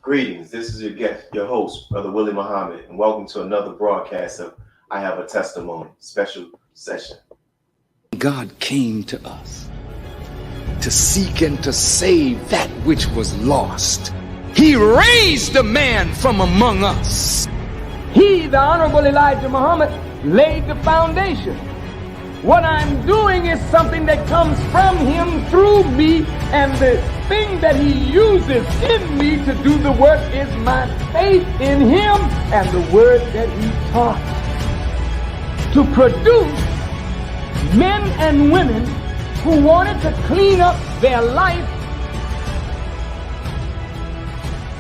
Greetings. This is your host, Brother Willie Muhammad, and welcome to another broadcast of I Have a Testimony special session. God came to us to seek and to save that which was lost. He raised a man from among us. He, the Honorable Elijah Muhammad, laid the foundation. What I'm doing is something that comes from him through me, and the thing that he uses in me to do the work is my faith in him and the word that he taught. To produce men and women who wanted to clean up their life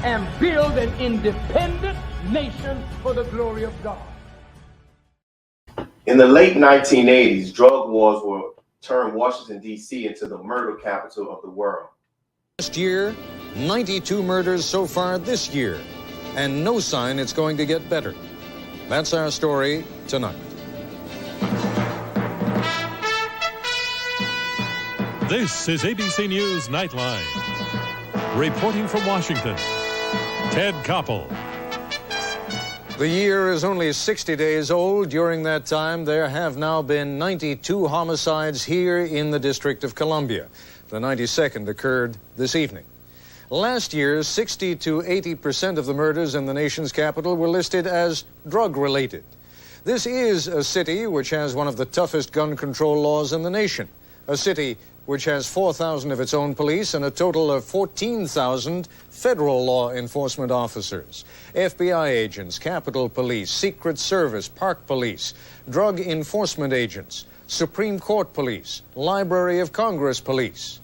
and build an independent nation for the glory of God. In the late 1980s, drug wars turned Washington D.C. into the murder capital of the world. Last year, 92 murders so far this year, and no sign it's going to get better. That's our story tonight. This is ABC News Nightline. Reporting from Washington, Ted Koppel. The year is only 60 days old. During that time, there have now been 92 homicides here in the District of Columbia. The 92nd occurred this evening. Last year, 60 to 80% of the murders in the nation's capital were listed as drug-related. This is a city which has one of the toughest gun control laws in the nation, a city which has 4,000 of its own police and a total of 14,000 federal law enforcement officers, FBI agents, Capitol Police, Secret Service, Park Police, Drug Enforcement agents, Supreme Court Police, Library of Congress Police.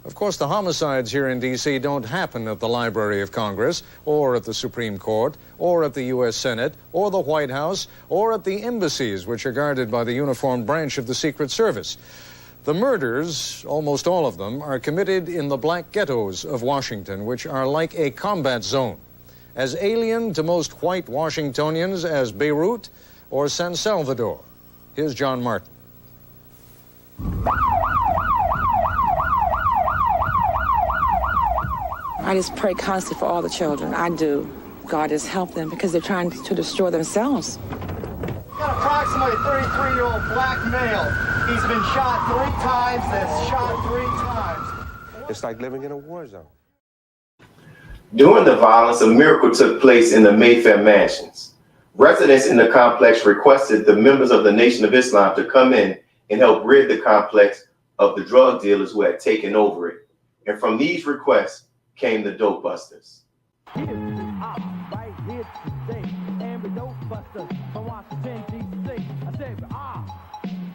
Of course, the homicides here in D.C. don't happen at the Library of Congress or at the Supreme Court or at the U.S. Senate or the White House or at the embassies, which are guarded by the uniformed branch of the Secret Service. The murders, almost all of them, are committed in the black ghettos of Washington, which are like a combat zone, as alien to most white Washingtonians as Beirut or San Salvador. Here's John Martin. I just pray constantly for all the children. I do. God has helped them because they're trying to destroy themselves. Got approximately 33-year-old black male. He's been shot 3 times, that's shot 3 times. It's like living in a war zone. During the violence, a miracle took place in the Mayfair Mansions. Residents in the complex requested the members of the Nation of Islam to come in and help rid the complex of the drug dealers who had taken over it. And from these requests came the Dopebusters. Right here today, and with Dopebusters from Washington D.C. I said,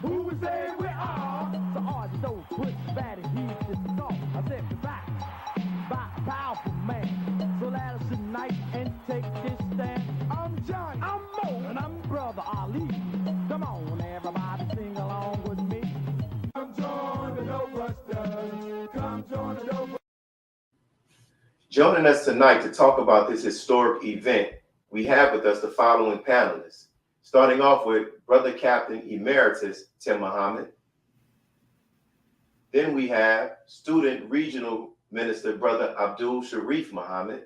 who we say we are? So all the dope push bad and he's just salt. I said, we're back, powerful man. So let us unite and take this stand. I'm Johnny, I'm Mo, and I'm Brother Ali. Come on, everybody, sing along with me. Come join the Dopebusters. Come join the Dopebusters. Joining us tonight to talk about this historic event, we have with us the following panelists. Starting off with Brother Captain Emeritus Tim Muhammad. Then we have Student Regional Minister Brother Abdul Sharif Muhammad.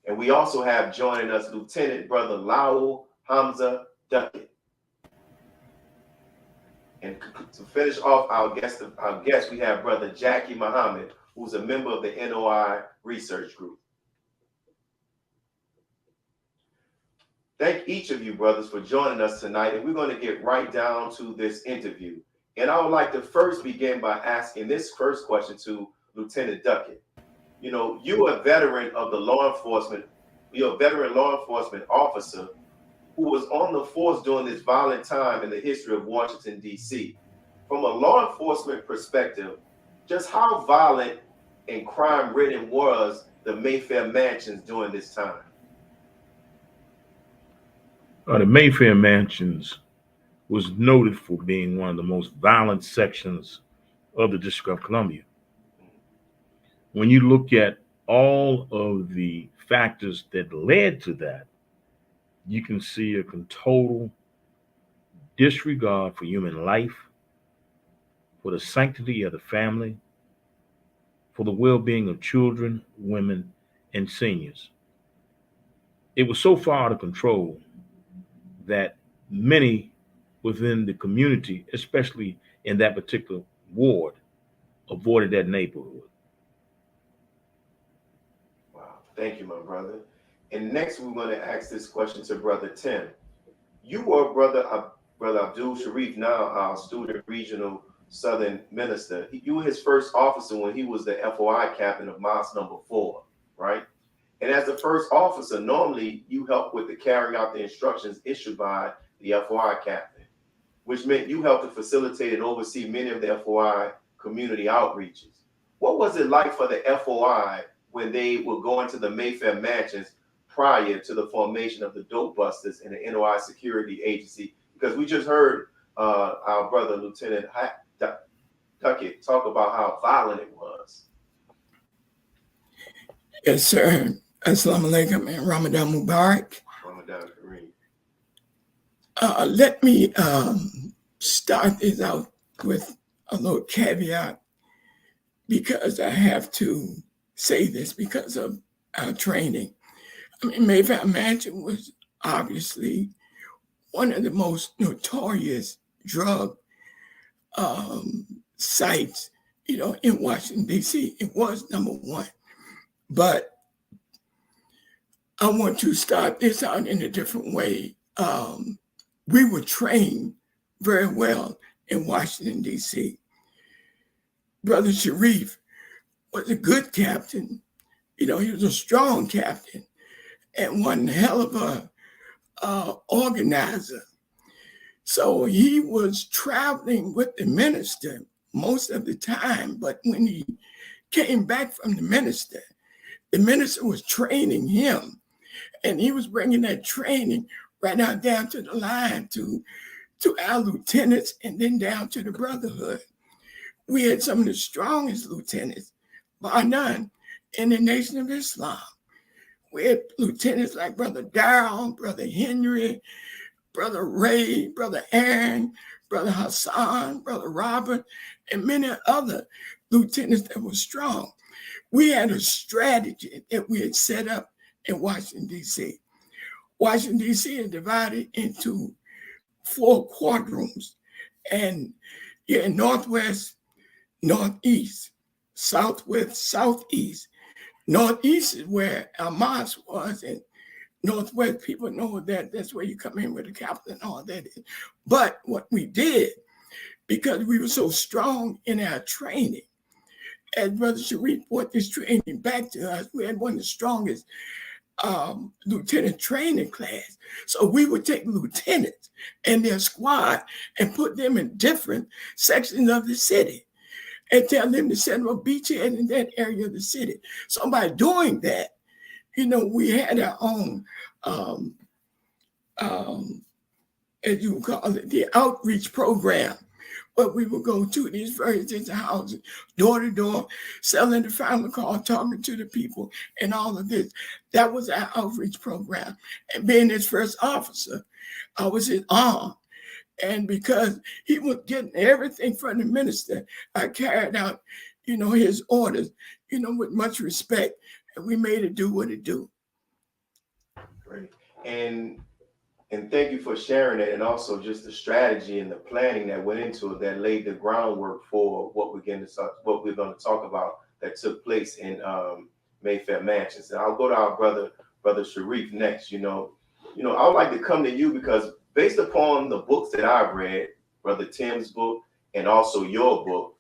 And we also have joining us Lieutenant Brother Lowell Hamza Duckett. And to finish off our guest, we have Brother Jackie Muhammad, who's a member of the NOI Research Group. Thank each of you, brothers, for joining us tonight, and we're going to get right down to this interview. And I would like to first begin by asking this first question to Lieutenant Duckett. You know, you're a veteran of the law enforcement, you're a veteran law enforcement officer who was on the force during this violent time in the history of Washington, D.C. From a law enforcement perspective, just how violent and crime-ridden was the Mayfair Mansions during this time? The Mayfair Mansions was noted for being one of the most violent sections of the District of Columbia. When you look at all of the factors that led to that, you can see a total disregard for human life, for the sanctity of the family, for the well-being of children, women, and seniors. It was so far out of control that many within the community, especially in that particular ward, avoided that neighborhood. Wow. Thank you, my brother. And next, we're going to ask this question to Brother Tim. You were Brother Abdul Sharif, now our student regional Southern minister. You were his first officer when he was the FOI captain of Mosque Number 4, right? And as the first officer, normally you help with the carrying out the instructions issued by the FOI captain, which meant you helped to facilitate and oversee many of the FOI community outreaches. What was it like for the FOI when they were going to the Mayfair Mansions prior to the formation of the Dopebusters and the NOI Security Agency? Because we just heard our brother Lieutenant Duckett talk about how violent it was. Yes, sir. Assalamu alaikum and Ramadan Mubarak. Ramadan Kareem. Let me start this out with a little caveat, because I have to say this because of our training. I mean, Mayfair Mansion was obviously one of the most notorious drug sites, in Washington, D.C. It was number one. But I want to start this out in a different way. We were trained very well in Washington, D.C. Brother Sharif was a good captain. He was a strong captain and one hell of a organizer. So he was traveling with the minister most of the time. But when he came back from the minister was training him. And he was bringing that training right out down to the line to our lieutenants and then down to the brotherhood. We had some of the strongest lieutenants, bar none, in the Nation of Islam. We had lieutenants like Brother Darrell, Brother Henry, Brother Ray, Brother Aaron, Brother Hassan, Brother Robert, and many other lieutenants that were strong. We had a strategy that we had set up in Washington, D.C. Washington, D.C. is divided into 4 quadrants. And northwest, northeast, southwest, southeast. Northeast is where our mosque was, and northwest, people know that that's where you come in with the capital and all that is. But what we did, because we were so strong in our training, as Brother Sharif brought this training back to us, we had one of the strongest lieutenant training class. So we would take lieutenants and their squad and put them in different sections of the city and tell them to set up a beachhead in that area of the city. So by doing that, we had our own, as you would call it, the outreach program. But we would go to these various different houses, door to door, selling the family call, talking to the people, and all of this. That was our outreach program. And being his first officer, I was his arm. And because he was getting everything from the minister, I carried out, his orders, with much respect. And we made it do what it do. Great. And thank you for sharing it, and also just the strategy and the planning that went into it that laid the groundwork for what we're going to talk about that took place in Mayfair Mansions. And I'll go to our brother Sharif next. I would like to come to you because based upon the books that I've read, Brother Tim's book and also your book,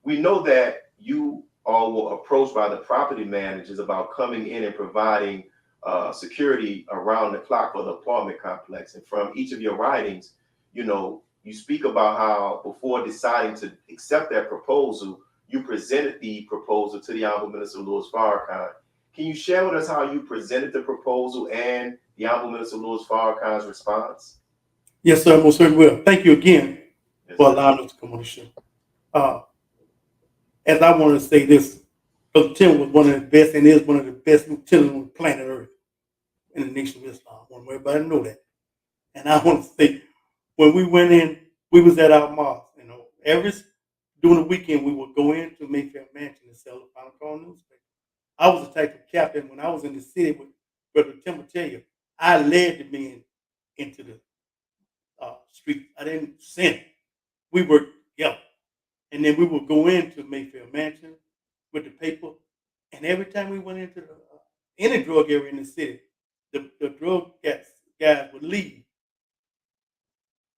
we know that you all were approached by the property managers about coming in and providing security around the clock for the apartment complex. And from each of your writings, you speak about how before deciding to accept that proposal, you presented the proposal to the Honorable Minister Louis Farrakhan. Can you share with us how you presented the proposal and the Honorable Minister Louis Farrakhan's response? Yes, sir. Most certainly will. Thank you again for allowing us to come on the show. As I want to say this, Brother Tim was one of the best and is one of the best lieutenants on planet Earth in the Nation of Islam. I want everybody to know that. And I want to say, when we went in, we was at our mosque. During the weekend, we would go into Mayfair Mansion and sell the Final Call newspaper. I was the type of captain when I was in the city with Brother Tim will tell you, I led the men into the street. I didn't send. We worked together. And then we would go into Mayfair Mansions with the paper. And every time we went into any drug area in the city, the drug guys would leave.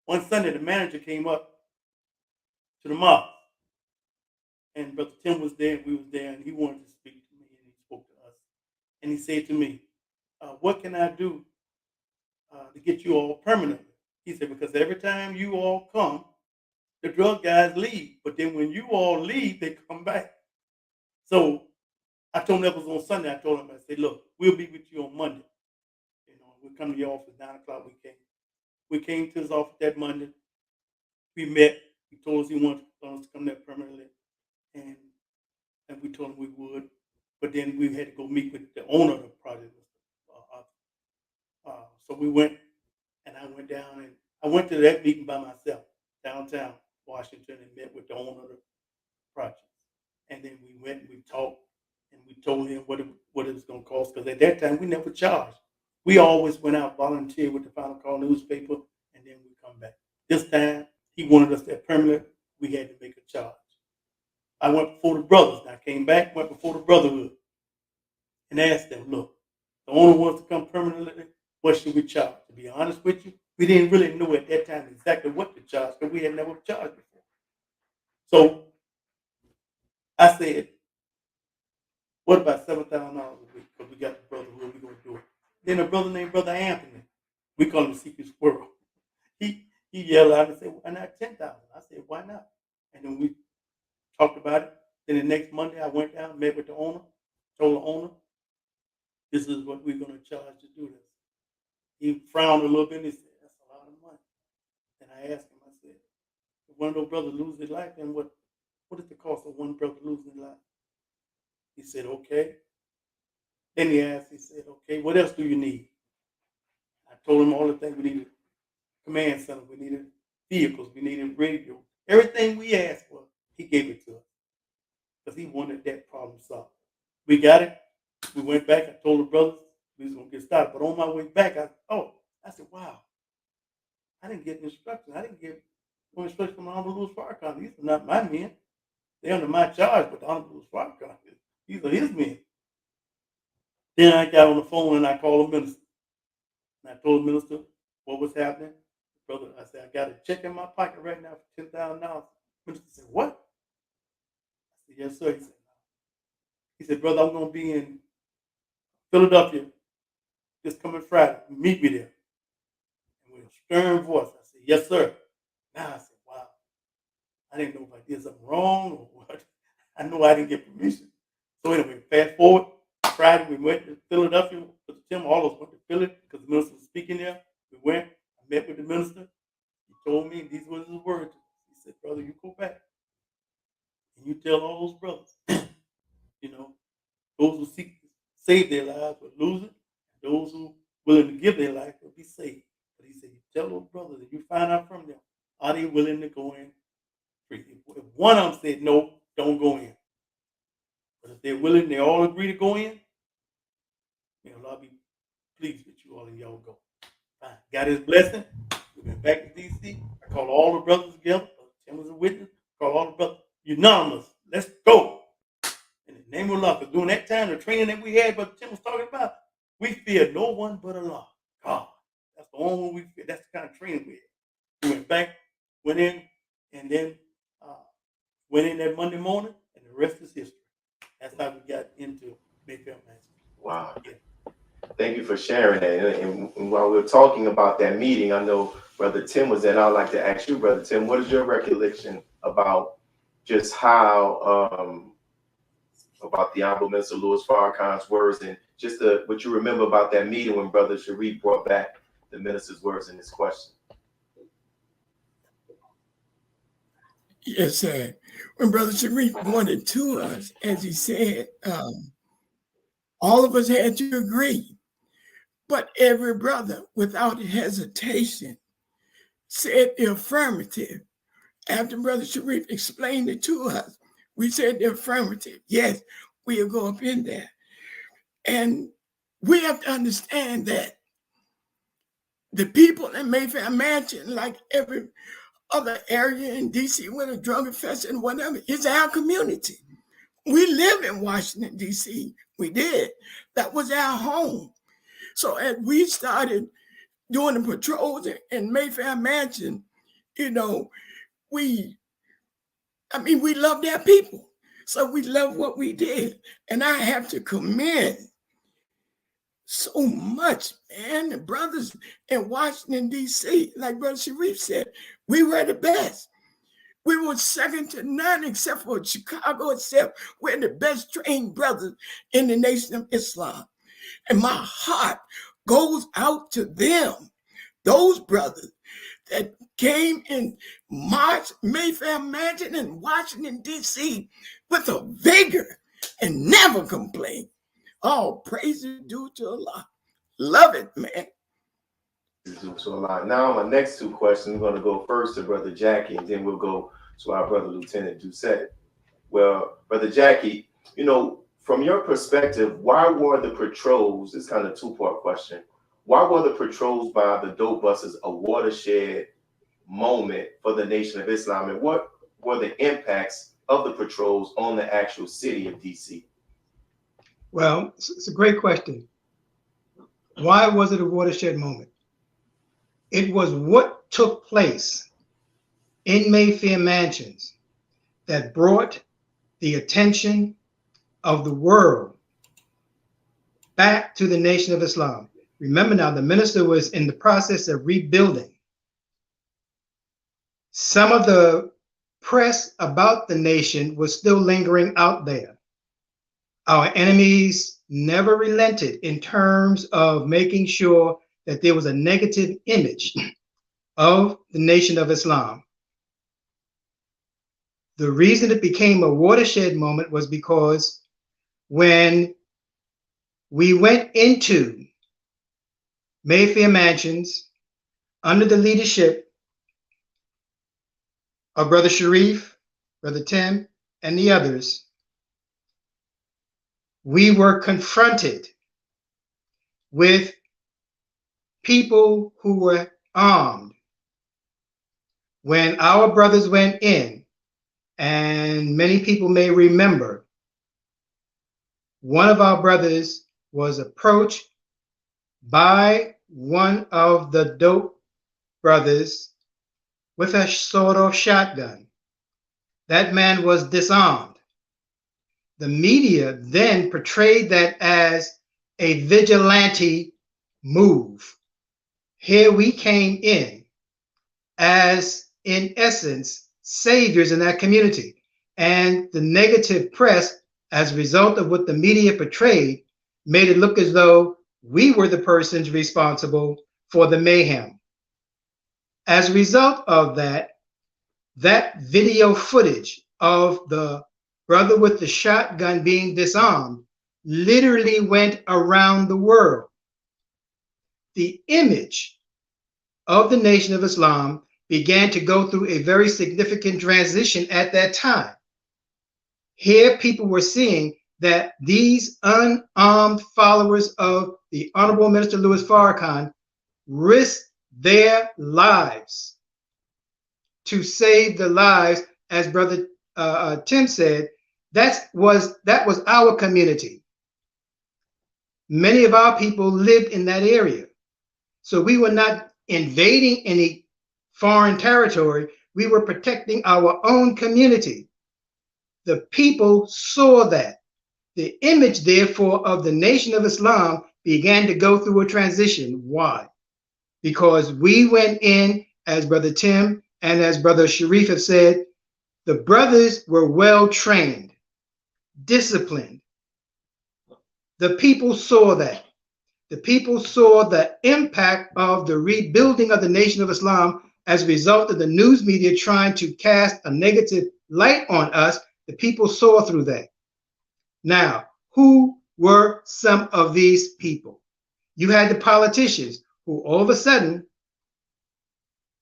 One Sunday, the manager came up to the mosque. And Brother Tim was there, and we was there, and he wanted to speak to me, and he spoke to us. And he said to me, what can I do to get you all permanently? He said, because every time you all come, the drug guys leave. But then when you all leave, they come back. So I told him that was on Sunday. I told him, I said, look, we'll be with you on Monday. You know, we'll come to your office at 9 o'clock. We came to his office that Monday. We met. He told us he wanted us to come there permanently. And we told him we would. But then we had to go meet with the owner of the project. So we went, and I went down, and I went to that meeting by myself, downtown Washington, and met with the owner of the project. And then we went and we talked, and we told him what it was going to cost, because at that time we never charged. We always went out, volunteered with the Final Call newspaper, and then we come back. This time, he wanted us that permanent. We had to make a charge. I went before the brothers. And I came back, went before the brotherhood, and asked them, look, the owner wants to come permanently. What should we charge? To be honest with you, we didn't really know at that time exactly what to charge, because we had never charged before. So I said, what about $7,000 a week? Because we got the brotherhood, we're going to do it. Then a brother named Brother Anthony, we call him the Secret Squirrel. He yelled out and said, why not 10,000? I said, why not? And then we talked about it. Then the next Monday, I went down, met with the owner, told the owner, this is what we're going to charge to do this. He frowned a little bit and he said, that's a lot of money. And I asked him, I said, if one of those brothers loses his life, then what is the cost of one brother losing his life? He said, okay. Then he asked, he said, okay, what else do you need? I told him all the things we needed. Command center, we needed vehicles, we needed radio. Everything we asked for, he gave it to us. Because he wanted that problem solved. We got it. We went back. I told the brothers we was going to get started. But on my way back, I said, wow, I didn't get instructions. I didn't get no instructions from Honorable Louis Farrakhan. These are not my men. They're under my charge, but Honorable Louis Farrakhan, these are his men. Then I got on the phone and I called the minister. And I told the minister what was happening. Brother, I said, I got a check in my pocket right now for $10,000. The minister said, what? I said, yes, sir. He said, no. He said, brother, I'm going to be in Philadelphia this coming Friday. Meet me there. And with a stern voice, I said, yes, sir. Now I said, wow. I didn't know if I did something wrong or what. I know I didn't get permission. So anyway, fast forward. Friday, we went to Philadelphia with Tim. All of us went to Philly because the minister was speaking there. We went. I met with the minister. He told me these were his words. He said, brother, you go back and you tell all those brothers, you know, those who seek to save their lives will lose it. And those who willing to give their life will be saved. But he said, you tell those brothers that you find out from them, are they willing to go in free? If one of them said no, don't go in. But if they're willing, they all agree to go in, you know, I'll be pleased with you all and y'all go. Fine. Got his blessing. We went back to D.C. I called all the brothers together. Tim was a witness. Called all the brothers. Unanimous. Let's go. In the name of Allah. Because during that time, the training that we had, Brother Tim was talking about, we feared no one but Allah. God. That's the only one we feared. That's the kind of training we had. We went back, went in, and then went in that Monday morning, and the rest is history. That's how we got into Mayfair Mansions. Wow. Yeah. Thank you for sharing that. And while we're talking about that meeting, I know Brother Tim was there, and I'd like to ask you, Brother Tim, what is your recollection about just how, about the Honorable Minister Louis Farrakhan's words, and just what you remember about that meeting when Brother Sharif brought back the minister's words in his question? Yes, sir. When Brother Sharif brought it to us, as he said, all of us had to agree. But every brother, without hesitation, said the affirmative. After Brother Sharif explained it to us, we said the affirmative. Yes, we'll go up in there. And we have to understand that the people in Mayfair Mansion, like every other area in D.C. with a drug infestation, whatever, is our community. We live in Washington, D.C. We did. That was our home. So as we started doing the patrols in Mayfair Mansion, you know, we loved our people. So we loved what we did. And I have to commend so much, man. The brothers in Washington, D.C., like Brother Sharif said, we were the best. We were second to none except for Chicago itself. We're the best trained brothers in the Nation of Islam. And my heart goes out to them, those brothers that came in March, Mayfair Mansion in Washington, D.C. with a vigor and never complained. All praise is due to Allah. Love it, man. Due to Allah. Now, my next two questions, we're going to go first to Brother Jackie, and then we'll go to our brother Lieutenant Doucette. Well, Brother Jackie, you know, from your perspective, why were the patrols, this kind of two-part question, why were the patrols by the Dopebusters a watershed moment for the Nation of Islam, and what were the impacts of the patrols on the actual city of D.C.? Well, it's a great question. Why was it a watershed moment? It was what took place in Mayfair Mansions that brought the attention of the world back to the Nation of Islam. Remember now, the minister was in the process of rebuilding. Some of the press about the nation was still lingering out there. Our enemies never relented in terms of making sure that there was a negative image of the Nation of Islam. The reason it became a watershed moment was because when we went into Mayfair Mansions under the leadership of Brother Sharif, Brother Tim, and the others, we were confronted with people who were armed. When our brothers went in, and many people may remember, one of our brothers was approached by one of the dope brothers with a sawed-off shotgun. That man was disarmed. The media then portrayed that as a vigilante move. Here we came in as, in essence, saviors in that community. And the negative press, as a result of what the media portrayed, made it look as though we were the persons responsible for the mayhem. As a result of that, that video footage of the brother with the shotgun being disarmed literally went around the world. The image of the Nation of Islam began to go through a very significant transition at that time. Here, people were seeing that these unarmed followers of the Honorable Minister Louis Farrakhan risked their lives to save the lives, as Brother Tim said. That was our community. Many of our people lived in that area. So we were not invading any foreign territory. We were protecting our own community. The people saw that. The image, therefore, of the Nation of Islam began to go through a transition. Why? Because we went in, as Brother Tim and as Brother Sharif have said, the brothers were well trained, disciplined. The people saw that. The people saw the impact of the rebuilding of the Nation of Islam as a result of the news media trying to cast a negative light on us. The people saw through that. Now, who were some of these people? You had the politicians who all of a sudden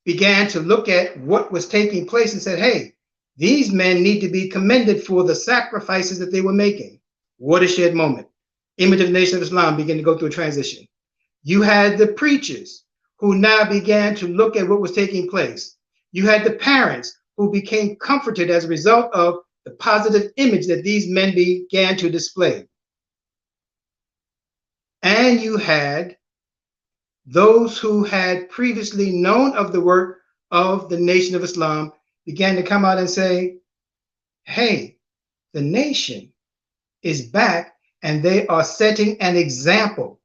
began to look at what was taking place and said, hey, these men need to be commended for the sacrifices that they were making. Watershed moment. image of the Nation of Islam began to go through a transition. You had the preachers who now began to look at what was taking place. You had the parents who became comforted as a result of the positive image that these men began to display. And you had those who had previously known of the work of the Nation of Islam began to come out and say, hey, the nation is back and they are setting an example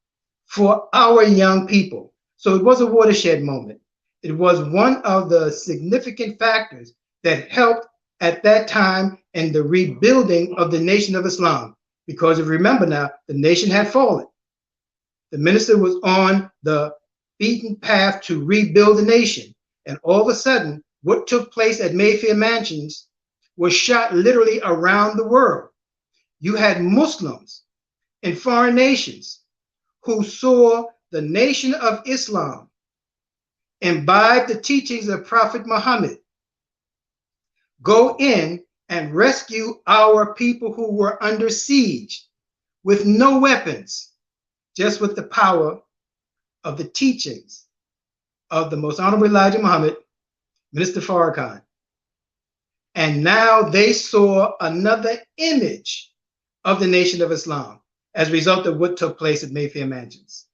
for our young people. So it was a watershed moment. It was one of the significant factors that helped at that time in the rebuilding of the Nation of Islam. Because if you remember now, the nation had fallen. The minister was on the beaten path to rebuild the nation. And all of a sudden, what took place at Mayfair Mansions was shot literally around the world. You had Muslims in foreign nations who saw the Nation of Islam imbibe the teachings of Prophet Muhammad, go in and rescue our people who were under siege with no weapons, just with the power of the teachings of the Most Honorable Elijah Muhammad, Minister Farrakhan. And now they saw another image of the Nation of Islam as a result of what took place at Mayfair Mansions.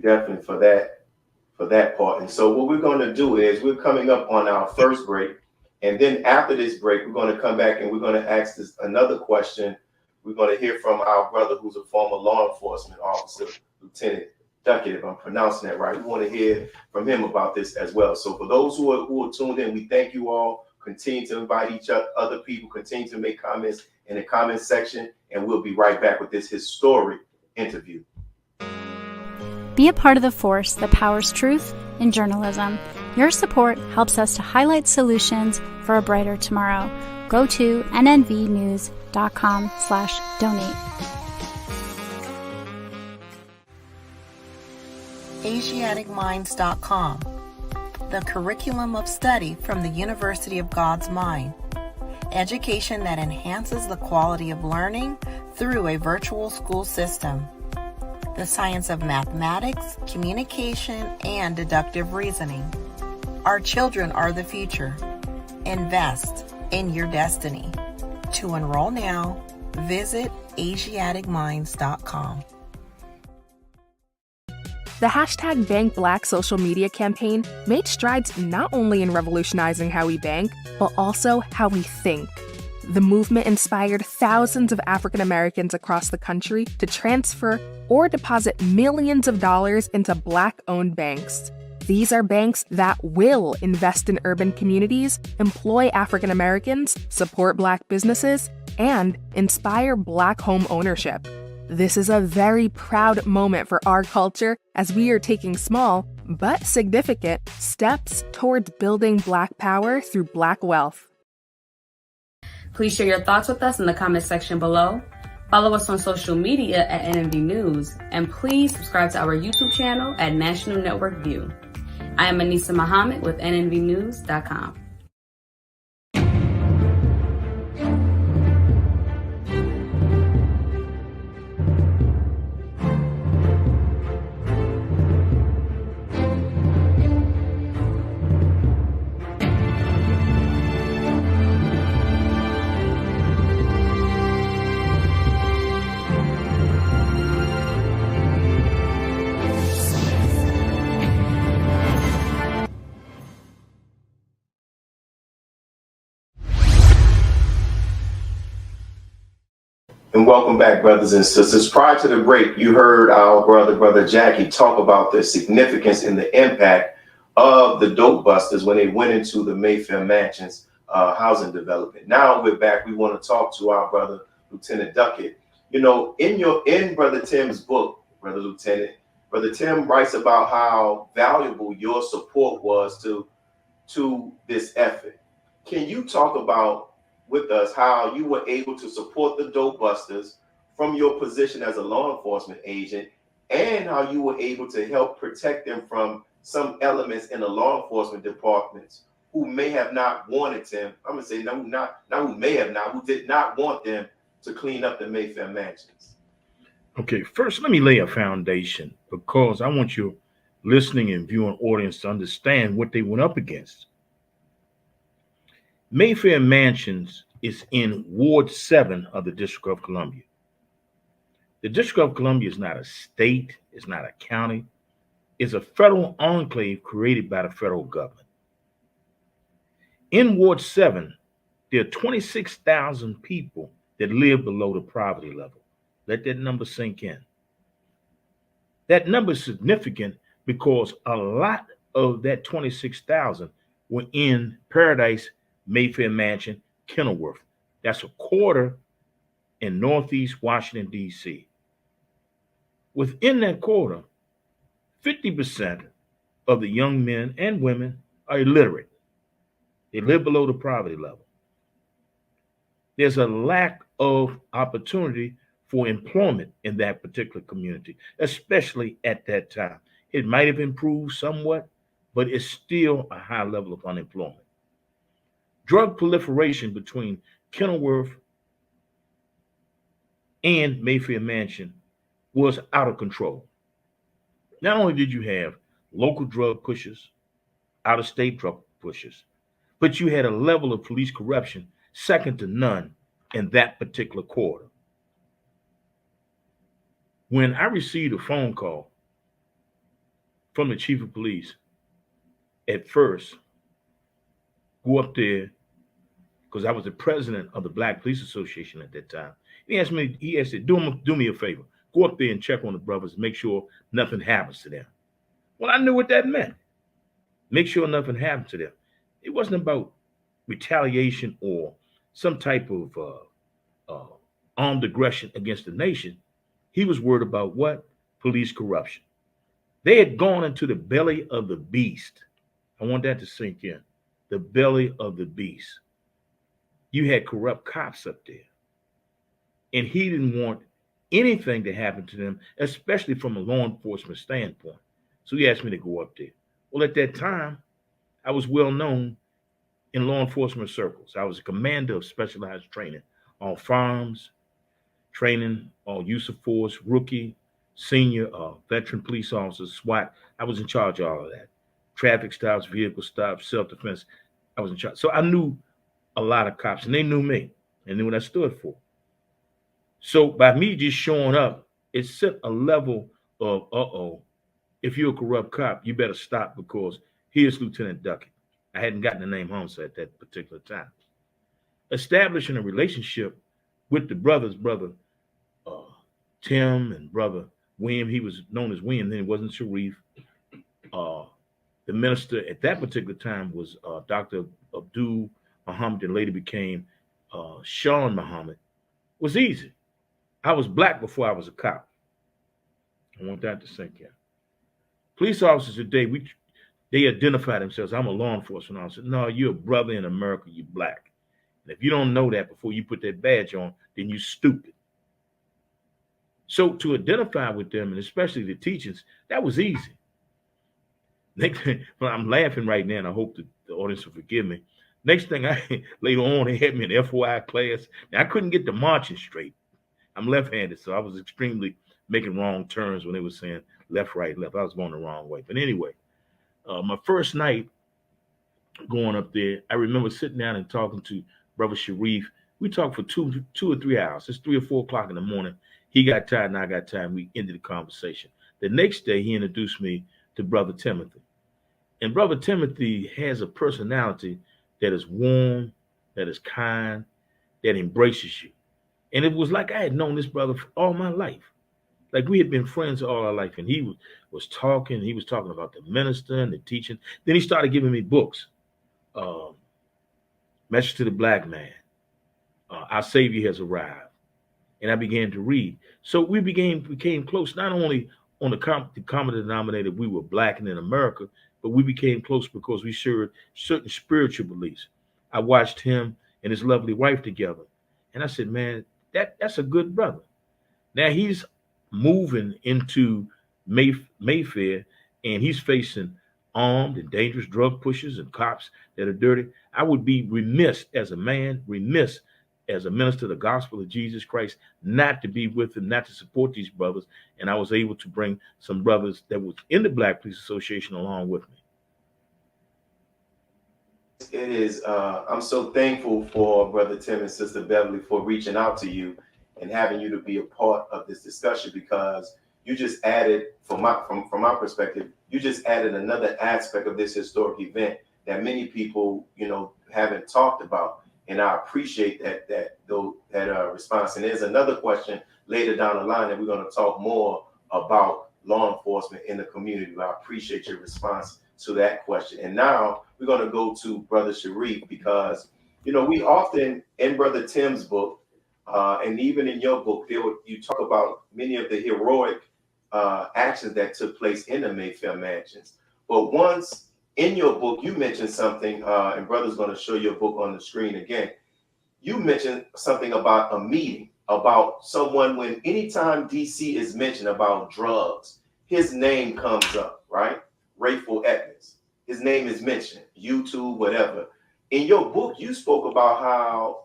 Definitely for that part. And so what we're going to do is we're coming up on our first break. And then after this break, we're going to come back and we're going to ask this another question. We're going to hear from our brother who's a former law enforcement officer, Lieutenant Duckett, if I'm pronouncing that right. We want to hear from him about this as well. So for those who are tuned in, we thank you all. Continue to invite other people, continue to make comments in the comment section, and we'll be right back with this historic interview. Be a part of the force that powers truth in journalism. Your support helps us to highlight solutions for a brighter tomorrow. Go to nnvnews.com/donate. AsiaticMinds.com, the curriculum of study from the University of God's Mind. Education that enhances the quality of learning through a virtual school system. The science of mathematics, communication, and deductive reasoning. Our children are the future. Invest in your destiny. To enroll now, visit AsiaticMinds.com. The hashtag Bank Black social media campaign made strides not only in revolutionizing how we bank, but also how we think. The movement inspired thousands of African Americans across the country to transfer or deposit millions of dollars into Black-owned banks. These are banks that will invest in urban communities, employ African Americans, support Black businesses, and inspire Black home ownership. This is a very proud moment for our culture as we are taking small but significant steps towards building Black power through Black wealth. Please share your thoughts with us in the comment section below. Follow us on social media at NNV News, and please subscribe to our YouTube channel at National Network View. I am Anissa Muhammad with nnvnews.com. And welcome back, brothers and sisters. Prior to the break, you heard our brother Jackie, talk about the significance and the impact of the Dopebusters when they went into the Mayfair Mansions housing development. Now we're back. We want to talk to our brother, Lieutenant Duckett. You know, in Brother Tim's book, Brother Lieutenant, Brother Tim writes about how valuable your support was to this effort. Can you talk about with us how you were able to support the Dopebusters from your position as a law enforcement agent, and how you were able to help protect them from some elements in the law enforcement departments who may have not wanted them. I'm gonna say no, not who may have not, who did not want them to clean up the Mayfair Mansions? Okay, first let me lay a foundation because I want your listening and viewing audience to understand what they went up against. Mayfair Mansions is in Ward 7 of the District of Columbia. The District of Columbia is not a state, it's not a county, it's a federal enclave created by the federal government. In Ward 7, there are 26,000 people that live below the poverty level. Let that number sink in. That number is significant because a lot of that 26,000 were in Paradise, Mayfair Mansion, Kenilworth. That's a quarter in Northeast Washington, D.C. Within that quarter, 50% of the young men and women are illiterate. They live below the poverty level. There's a lack of opportunity for employment in that particular community, especially at that time. It might have improved somewhat, but it's still a high level of unemployment. Drug proliferation between Kenilworth and Mayfair Mansion was out of control. Not only did you have local drug pushers, out-of-state drug pushers, but you had a level of police corruption second to none in that particular quarter. When I received a phone call from the chief of police, at first, go up there, because I was the president of the Black Police Association at that time. He asked do me a favor, go up there and check on the brothers, make sure nothing happens to them. Well, I knew what that meant. Make sure nothing happened to them. It wasn't about retaliation or some type of armed aggression against the nation. He was worried about what? Police corruption. They had gone into the belly of the beast. I want that to sink in. The belly of the beast. You had corrupt cops up there. And he didn't want anything to happen to them, especially from a law enforcement standpoint. So he asked me to go up there. Well, at that time, I was well known in law enforcement circles. I was a commander of specialized training on farms, training on use of force, rookie, senior, veteran police officers, SWAT. I was in charge of all of that. Traffic stops, vehicle stops, self-defense. I was in charge. So I knew a lot of cops, and they knew me and knew what I stood for. So by me just showing up, it set a level of, if you're a corrupt cop, you better stop because here's Lieutenant Duckett. I hadn't gotten the name Hamza at that particular time. Establishing a relationship with the brothers, brother Tim and brother William, he was known as William, then it wasn't Sharif. The minister at that particular time was Dr. Abdul Muhammad, and later became Sean Muhammad. Was easy. I was black before I was a cop. I want that to sink in. Police officers today, they identify themselves. I'm a law enforcement officer. No, you're a brother in America. You're black. And if you don't know that before you put that badge on, then you're stupid. So to identify with them, and especially the teachers, that was easy. Well, I'm laughing right now, and I hope the audience will forgive me. Next thing, later on, they had me in FOI class. Now, I couldn't get the marching straight. I'm left-handed, so I was extremely making wrong turns when they were saying left, right, left. I was going the wrong way. But anyway, my first night going up there, I remember sitting down and talking to Brother Sharif. We talked for two or 3 hours. It's 3 or 4 o'clock in the morning. He got tired and I got tired, and we ended the conversation. The next day, he introduced me to Brother Timothy. And Brother Timothy has a personality that is warm, that is kind, that embraces you. And it was like I had known this brother for all my life. Like we had been friends all our life. And he was talking about the minister and the teaching. Then he started giving me books. Message to the Black Man. Our Savior Has Arrived. And I began to read. So we became close, not only on the common denominator, we were black and in America, but we became close because we shared certain spiritual beliefs. I watched him and his lovely wife together. And I said, man, that's a good brother. Now he's moving into Mayfair, and he's facing armed and dangerous drug pushers and cops that are dirty. I would be remiss as a man, remiss as a minister of the gospel of Jesus Christ, not to be with them, not to support these brothers. And I was able to bring some brothers that was in the Black Police Association along with me. It is, I'm so thankful for Brother Tim and Sister Beverly for reaching out to you and having you to be a part of this discussion, because you just added, from my perspective, you just added another aspect of this historic event that many people, haven't talked about. And I appreciate that response. And there's another question later down the line that we're going to talk more about law enforcement in the community. But I appreciate your response to that question. And now we're going to go to Brother Sharif, because, we often, in Brother Tim's book, and even in your book, you talk about many of the heroic actions that took place in the Mayfair Mansions. But once in your book, you mentioned something, and Brother's going to show your book on the screen again. You mentioned something about a meeting, about someone when anytime DC is mentioned about drugs, his name comes up, right? Rayful Edmonds. His name is mentioned, YouTube, whatever. In your book, you spoke about how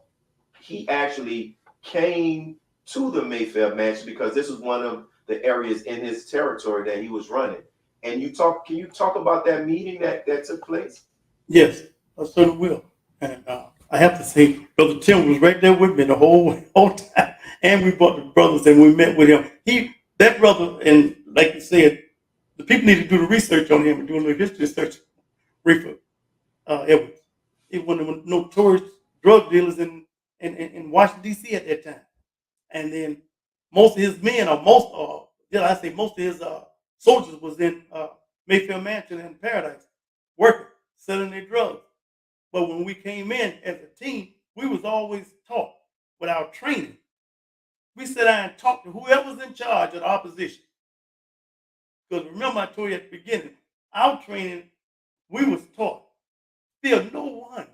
he actually came to the Mayfair Mansion because this was one of the areas in his territory that he was running. And can you talk about that meeting that took place? Yes, I certainly will. And I have to say, Brother Tim was right there with me the whole time. And we brought the brothers and we met with him. That brother, and like you said, the people need to do the research on him and do a little history search. Rayful Edmonds. He was one of the notorious drug dealers in Washington D.C. at that time. And then most of his men, most of his soldiers was in Mayfair Mansion and Paradise, working, selling their drugs. But when we came in as a team, we was always taught with our training. We sat down and talked to whoever's in charge of the opposition. Because remember, I told you at the beginning, our training, we was taught, fear no one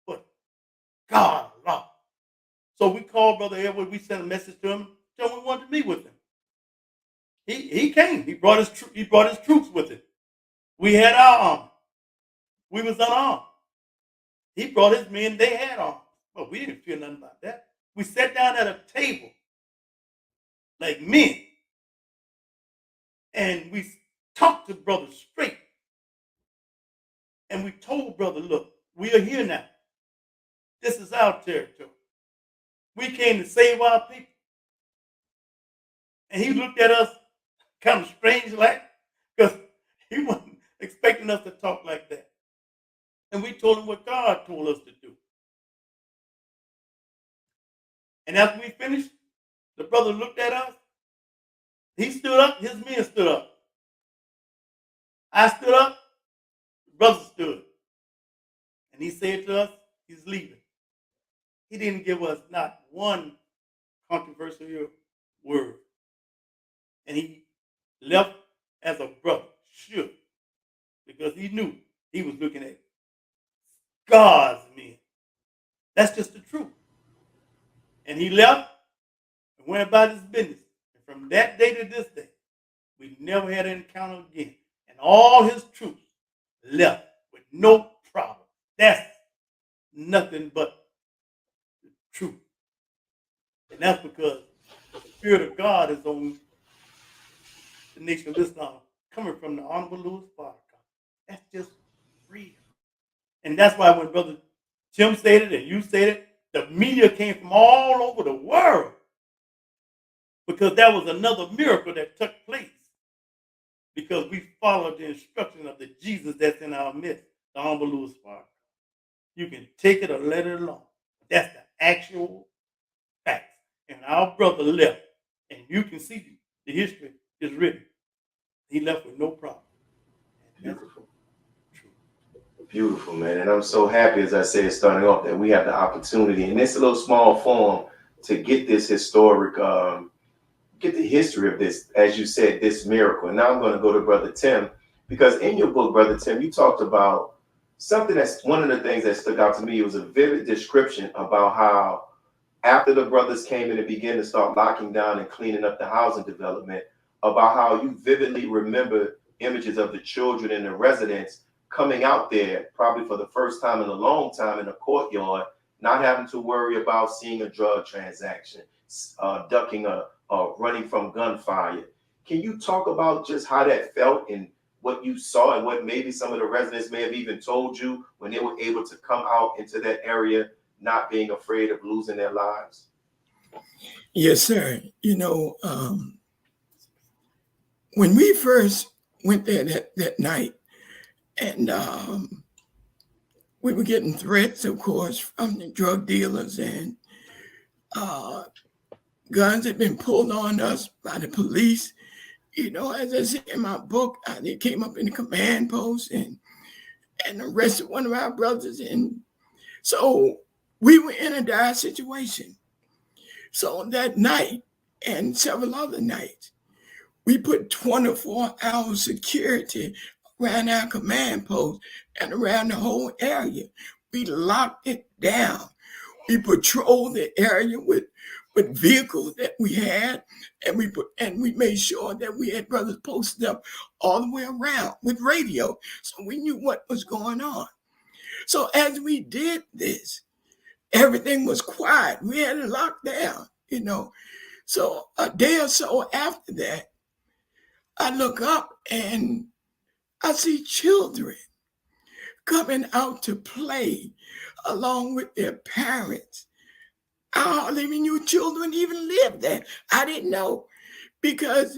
but God alone. So we called Brother Edward, we sent a message to him, told him we wanted to meet with him. He came. He brought his troops with him. We had our army. We was unarmed. He brought his men. They had arms. But we didn't feel nothing about that. We sat down at a table like men, and we talked to Brother straight. And we told Brother, look, we are here now. This is our territory. We came to save our people. And he looked at us kind of strange like, because he wasn't expecting us to talk like that. And we told him what God told us to do. And after we finished, the brother looked at us. He stood up, his men stood up. I stood up, the brother stood. And he said to us, he's leaving. He didn't give us not one controversial word. And he left as a brother, sure, because he knew he was looking at God's men. That's just the truth. And he left and went about his business. And from that day to this day, we never had an encounter again. And all his troops left with no problem. That's nothing but the truth. And that's because the Spirit of God is on the Nation of Islam, coming from the Honorable Louis Farrakhan. That's just real. And that's why when Brother Tim said it and you said it, the media came from all over the world, because that was another miracle that took place, because we followed the instruction of the Jesus that's in our midst, the Honorable Louis Farrakhan. You can take it or let it alone. That's the actual facts. And our brother left, and you can see the history is written. He left with no problem. Beautiful. Beautiful, man. And I'm so happy, as I said, starting off, that we have the opportunity in this little small form to get this historic, get the history of this, as you said, this miracle. And now I'm going to go to Brother Tim, because in your book, Brother Tim, you talked about something that's one of the things that stuck out to me. It was a vivid description about how after the brothers came in and began to start locking down and cleaning up the housing development, about how you vividly remember images of the children and the residents coming out there probably for the first time in a long time in a courtyard not having to worry about seeing a drug transaction, ducking running from gunfire. Can you talk about just how that felt and what you saw and what maybe some of the residents may have even told you when they were able to come out into that area, not being afraid of losing their lives? Yes, sir. When we first went there that night, and we were getting threats, of course, from the drug dealers, and guns had been pulled on us by the police. As I said in my book, they came up in the command post and arrested one of our brothers. And so we were in a dire situation. So that night and several other nights, we put 24-hour security around our command post and around the whole area. We locked it down. We patrolled the area with vehicles that we had, and we made sure that we had brothers posted up all the way around with radio, so we knew what was going on. So as we did this, everything was quiet. We had it locked down, So a day or so after that, I look up and I see children coming out to play along with their parents. I hardly even knew children even lived there. I didn't know because,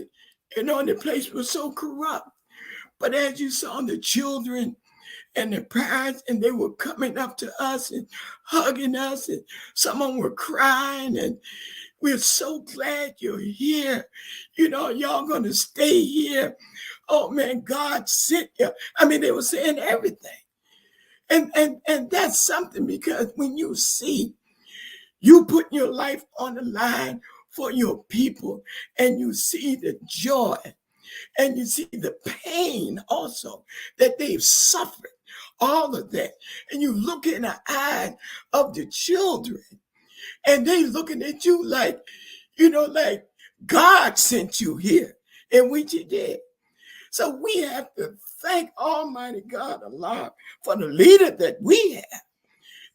the place was so corrupt. But as you saw the children and the parents, and they were coming up to us and hugging us, and some of them were crying, and we're so glad you're here. Y'all going to stay here. Oh, man, God sent you. I mean, they were saying everything. And that's something, because when you see you put your life on the line for your people, and you see the joy, and you see the pain also that they've suffered, all of that, and you look in the eyes of the children, and they looking at you like, like God sent you here, and which He did. So we have to thank Almighty God Allah for the leader that we have,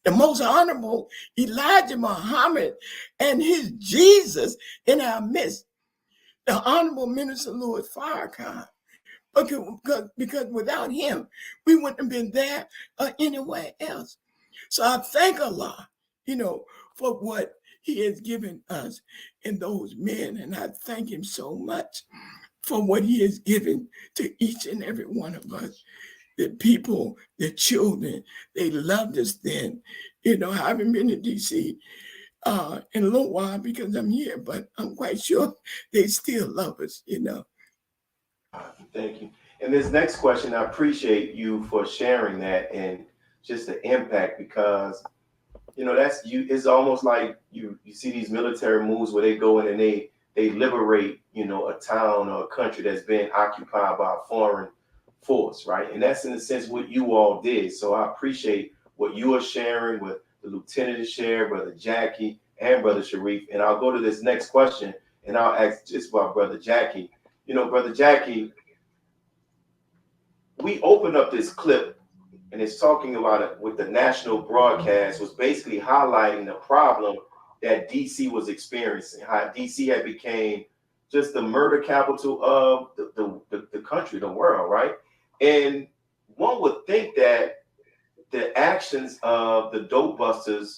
the most honorable Elijah Muhammad, and his Jesus in our midst, the Honorable Minister Louis Farrakhan. Because without him, we wouldn't have been there or anywhere else. So I thank Allah, for what He has given us in those men. And I thank Him so much for what He has given to each and every one of us. The people, the children, they loved us then. I haven't been to D.C. In a little while because I'm here, but I'm quite sure they still love us, Thank you. And this next question, I appreciate you for sharing that and just the impact, because, that's you. It's almost like you see these military moves where they go in and they liberate, a town or a country that's been occupied by a foreign force, right? And that's in a sense what you all did. So I appreciate what you are sharing, with the lieutenant is sharing, Brother Jackie and Brother Sharif. And I'll go to this next question, and I'll ask just about Brother Jackie. Brother Jackie, we opened up this clip, and it's talking about it with the national broadcast, was basically highlighting the problem that DC was experiencing, how DC had became just the murder capital of the country, the world, right? And one would think that the actions of the Dopebusters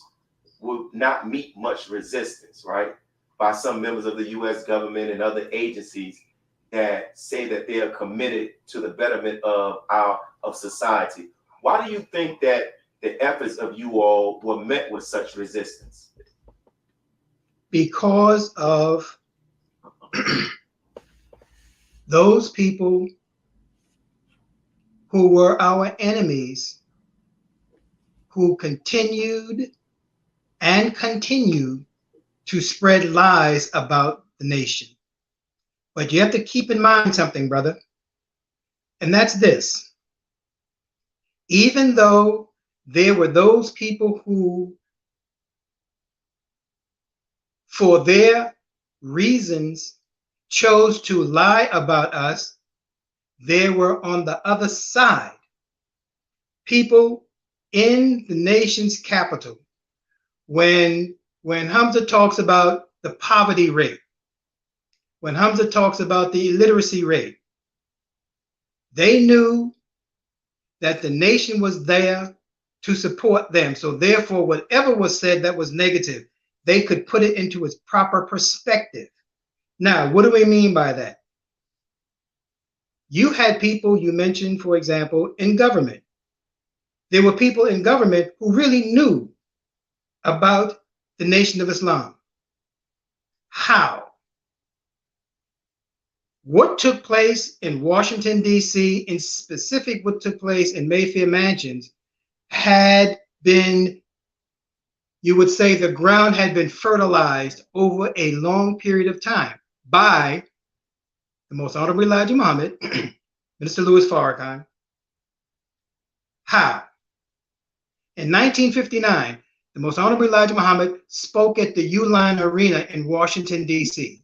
would not meet much resistance, right, by some members of the U.S. government and other agencies that say that they are committed to the betterment of society. Why do you think that the efforts of you all were met with such resistance? Because of those people who were our enemies, who continued and continue to spread lies about the nation. But you have to keep in mind something, brother, and that's this. Even though there were those people who, for their reasons, chose to lie about us, there were on the other side people in the nation's capital when Hamza talks about the poverty rate, when Hamza talks about the illiteracy rate, they knew that the nation was there to support them. So therefore, whatever was said that was negative, they could put it into its proper perspective. Now, what do we mean by that? You had people, you mentioned, for example, in government. There were people in government who really knew about the Nation of Islam. How? What took place in Washington, D.C., in specific what took place in Mayfair Mansions, had been, you would say, the ground had been fertilized over a long period of time by the Most Honorable Elijah Muhammad, Minister Louis Farrakhan. How? In 1959, the Most Honorable Elijah Muhammad spoke at the Uline Arena in Washington, D.C.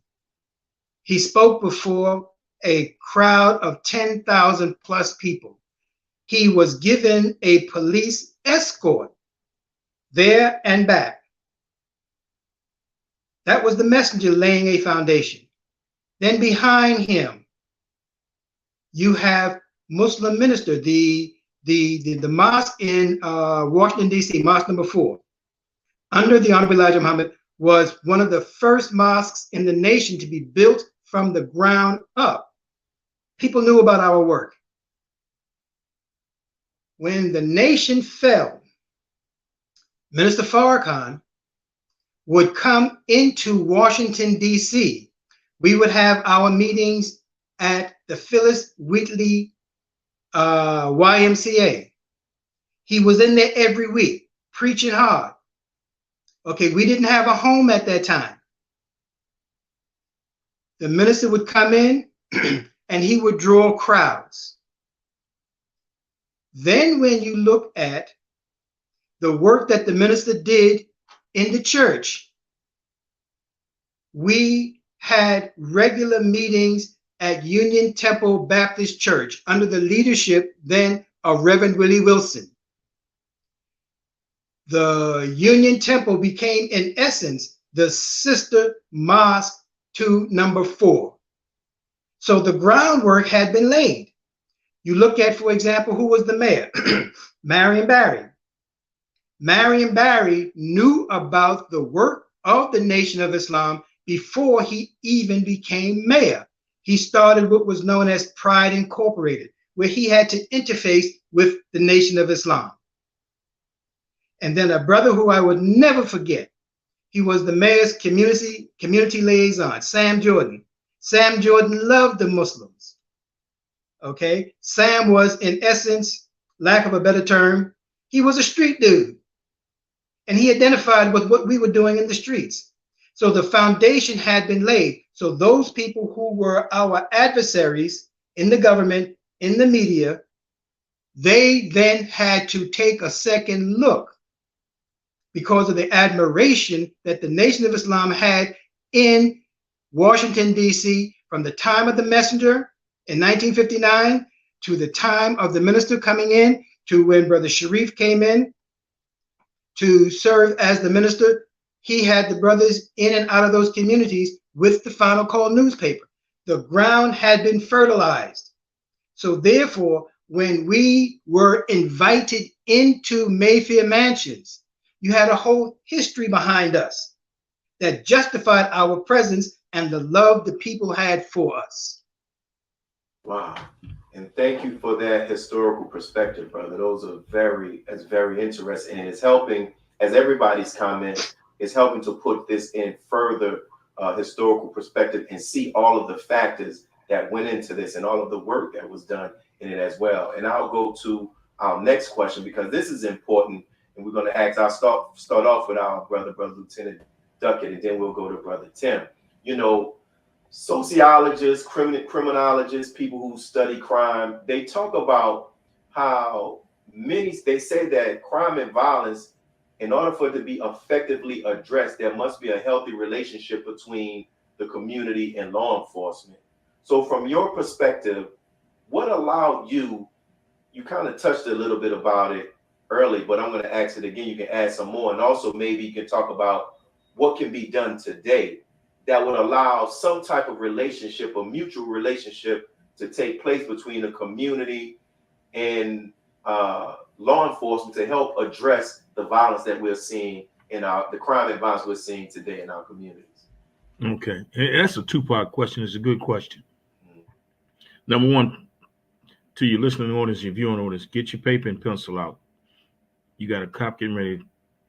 He spoke before a crowd of 10,000 plus people. He was given a police escort there and back. That was the messenger laying a foundation. Then behind him, you have Muslim minister, the mosque in Washington, D.C., mosque number 4, under the Honorable Elijah Muhammad, was one of the first mosques in the nation to be built from the ground up. People knew about our work. When the nation fell, Minister Farrakhan would come into Washington, D.C. We would have our meetings at the Phyllis Wheatley YMCA. He was in there every week, preaching hard. Okay, we didn't have a home at that time. The minister would come in and he would draw crowds. Then when you look at the work that the minister did in the church, we had regular meetings at Union Temple Baptist Church under the leadership then of Reverend Willie Wilson. The Union Temple became, in essence, the sister mosque to number 4. So the groundwork had been laid. You look at, for example, who was the mayor? Marion Barry. Marion Barry knew about the work of the Nation of Islam before he even became mayor. He started what was known as Pride Incorporated, where he had to interface with the Nation of Islam. And then a brother who I would never forget, he was the mayor's community liaison, Sam Jordan. Sam Jordan loved the Muslims. Okay, Sam was, in essence, lack of a better term, he was a street dude. And he identified with what we were doing in the streets. So the foundation had been laid. So those people who were our adversaries in the government, in the media, they then had to take a second look because of the admiration that the Nation of Islam had in Washington, D.C. from the time of the messenger in 1959 to the time of the minister coming in, to when Brother Sharif came in to serve as the minister. He had the brothers in and out of those communities with the Final Call newspaper. The ground had been fertilized. So therefore, when we were invited into Mayfair Mansions, you had a whole history behind us that justified our presence and the love the people had for us. Wow. And thank you for that historical perspective, brother. Those are very interesting, and it's helping, as everybody's comment, is helping to put this in further historical perspective and see all of the factors that went into this and all of the work that was done in it as well. And I'll go to our next question because this is important, and we're going to ask. I'll start off with our brother Lieutenant Duckett, and then we'll go to Brother Tim. You know, sociologists, criminologists, people who study crime, they talk about how they say that crime and violence, in order for it to be effectively addressed, there must be a healthy relationship between the community and law enforcement. So from your perspective, what allowed you kind of touched a little bit about it, early, but I'm going to ask it again. You can add some more, and also maybe you can talk about what can be done today that would allow some type of relationship, a mutual relationship, to take place between the community and law enforcement to help address the violence that we're seeing the crime and violence we're seeing today in our communities. Okay, that's a two-part question. It's a good question. Number one, to your listening audience, your viewing audience, get your paper and pencil out. You got a cop getting ready to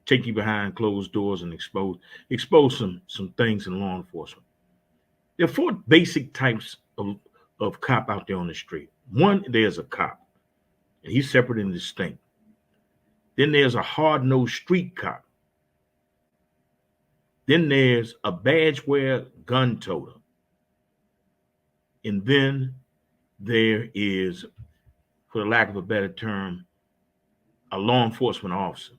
take you behind closed doors and expose some things in law enforcement. There are four basic types of cop out there on the street. One, there's a cop, and he's separate and distinct. Then there's a hard-nosed street cop. Then there's a badge-wear gun toter. And then there is, for the lack of a better term, a law enforcement officer.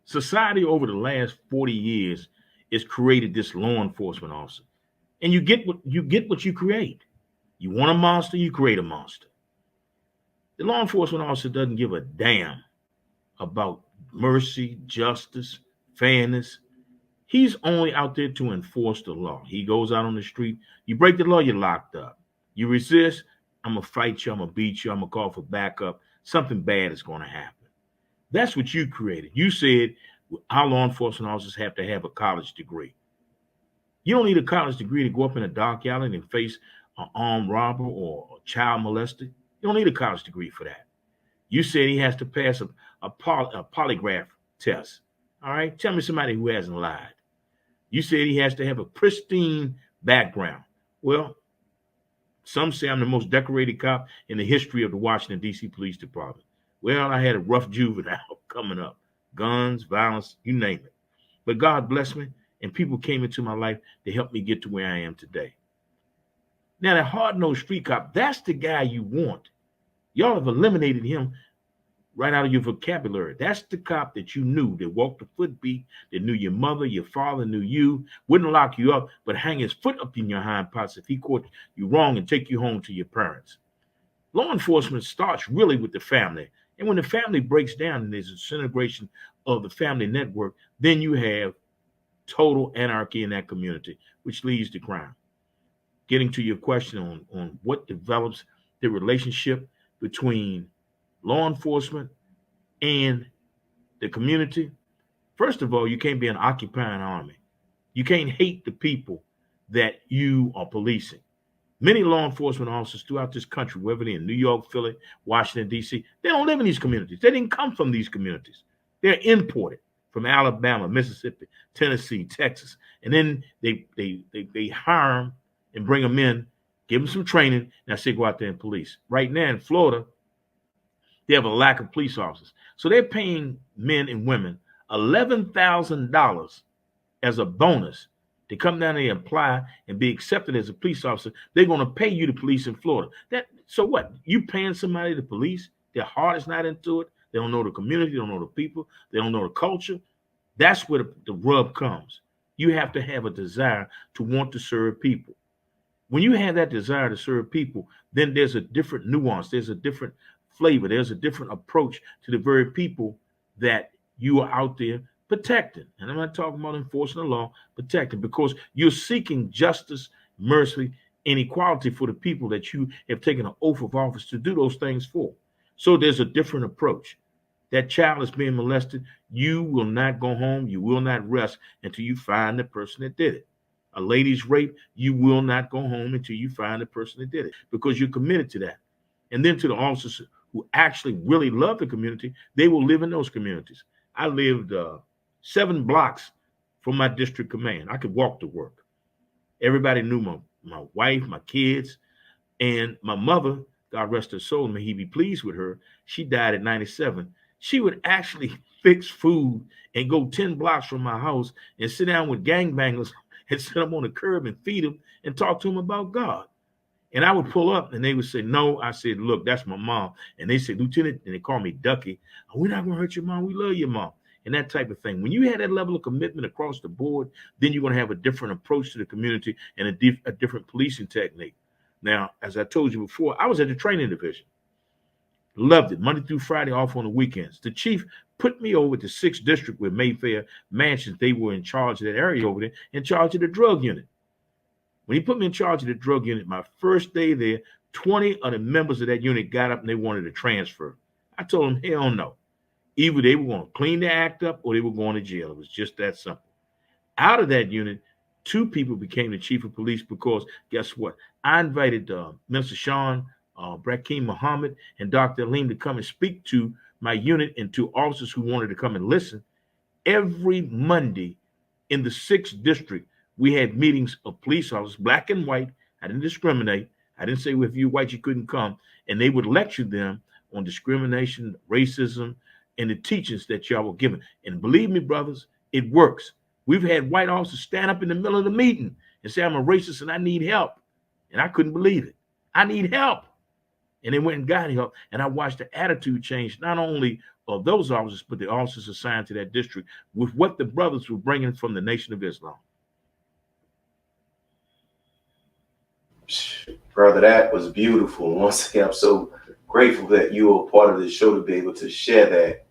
Society over the last 40 years has created this law enforcement officer. And you get what you create. You want a monster, you create a monster. The law enforcement officer doesn't give a damn about mercy, justice, fairness. He's only out there to enforce the law. He goes out on the street. You break the law, you're locked up. You resist, I'm going to fight you, I'm going to beat you, I'm going to call for backup. Something bad is going to happen. That's what you created. You said our law enforcement officers have to have a college degree. You don't need a college degree to go up in a dark alley and face an armed robber or a child molester. You don't need a college degree for that. You said he has to pass a polygraph test. All right? Tell me somebody who hasn't lied. You said he has to have a pristine background. Well, some say I'm the most decorated cop in the history of the Washington, D.C. Police Department. Well, I had a rough juvenile coming up. Guns, violence, you name it. But God blessed me, and people came into my life to help me get to where I am today. Now, that hard-nosed street cop, that's the guy you want. Y'all have eliminated him right out of your vocabulary. That's the cop that you knew, that walked the footbeat, that knew your mother, your father knew you, wouldn't lock you up, but hang his foot up in your hind parts if he caught you wrong and take you home to your parents. Law enforcement starts really with the family. And when the family breaks down and there's a disintegration of the family network, then you have total anarchy in that community, which leads to crime. Getting to your question on what develops the relationship between law enforcement and the community. First of all, you can't be an occupying army. You can't hate the people that you are policing. Many law enforcement officers throughout this country, whether they're in New York, Philly, Washington, D.C., they don't live in these communities. They didn't come from these communities. They're imported from Alabama, Mississippi, Tennessee, Texas. And then they hire them and bring them in, give them some training, and I say go out there and police. Right now in Florida, they have a lack of police officers. So they're paying men and women $11,000 as a bonus to come down there and apply and be accepted as a police officer. They're going to pay you to police in Florida. So what? You paying somebody to police? Their heart is not into it. They don't know the community. They don't know the people. They don't know the culture. That's where the rub comes. You have to have a desire to want to serve people. When you have that desire to serve people, then there's a different nuance. There's a different flavor. There's a different approach to the very people that you are out there protecting. And I'm not talking about enforcing the law, protecting, because you're seeking justice, mercy, and equality for the people that you have taken an oath of office to do those things for. So there's a different approach. That child is being molested. You will not go home. You will not rest until you find the person that did it. A lady's rape, you will not go home until you find the person that did it, because you're committed to that. And then to the officers who actually really love the community, they will live in those communities. I lived 7 blocks from my district command. I could walk to work. Everybody knew my wife, my kids, and my mother, God rest her soul, may he be pleased with her. She died at 97. She would actually fix food and go 10 blocks from my house and sit down with gangbangers and sit them on the curb and feed them and talk to them about God. And I would pull up and they would say, no. I said, look, that's my mom. And they said, Lieutenant, and they call me Ducky. Oh, we're not going to hurt your mom. We love your mom. And that type of thing. When you have that level of commitment across the board, then you're going to have a different approach to the community and a different policing technique. Now, as I told you before, I was at the training division. Loved it. Monday through Friday, off on the weekends. The chief put me over to 6th District with Mayfair Mansions. They were in charge of that area over there, in charge of the drug unit. When he put me in charge of the drug unit, my first day there, 20 of the members of that unit got up and they wanted to transfer. I told them, hell no. Either they were going to clean their act up or they were going to jail. It was just that simple. Out of that unit, 2 people became the chief of police because guess what? I invited Minister Sean, Willie Muhammad, and Dr. Aleem to come and speak to my unit and 2 officers who wanted to come and listen. Every Monday in the 6th District, we had meetings of police officers, black and white. I didn't discriminate. I didn't say, well, if you're white, you couldn't come. And they would lecture them on discrimination, racism, and the teachings that y'all were given. And believe me, brothers, it works. We've had white officers stand up in the middle of the meeting and say, I'm a racist and I need help. And I couldn't believe it. I need help. And they went and got help. And I watched the attitude change, not only of those officers, but the officers assigned to that district with what the brothers were bringing from the Nation of Islam. Brother, that was beautiful. Once again, I'm so grateful that you were part of the show to be able to share that,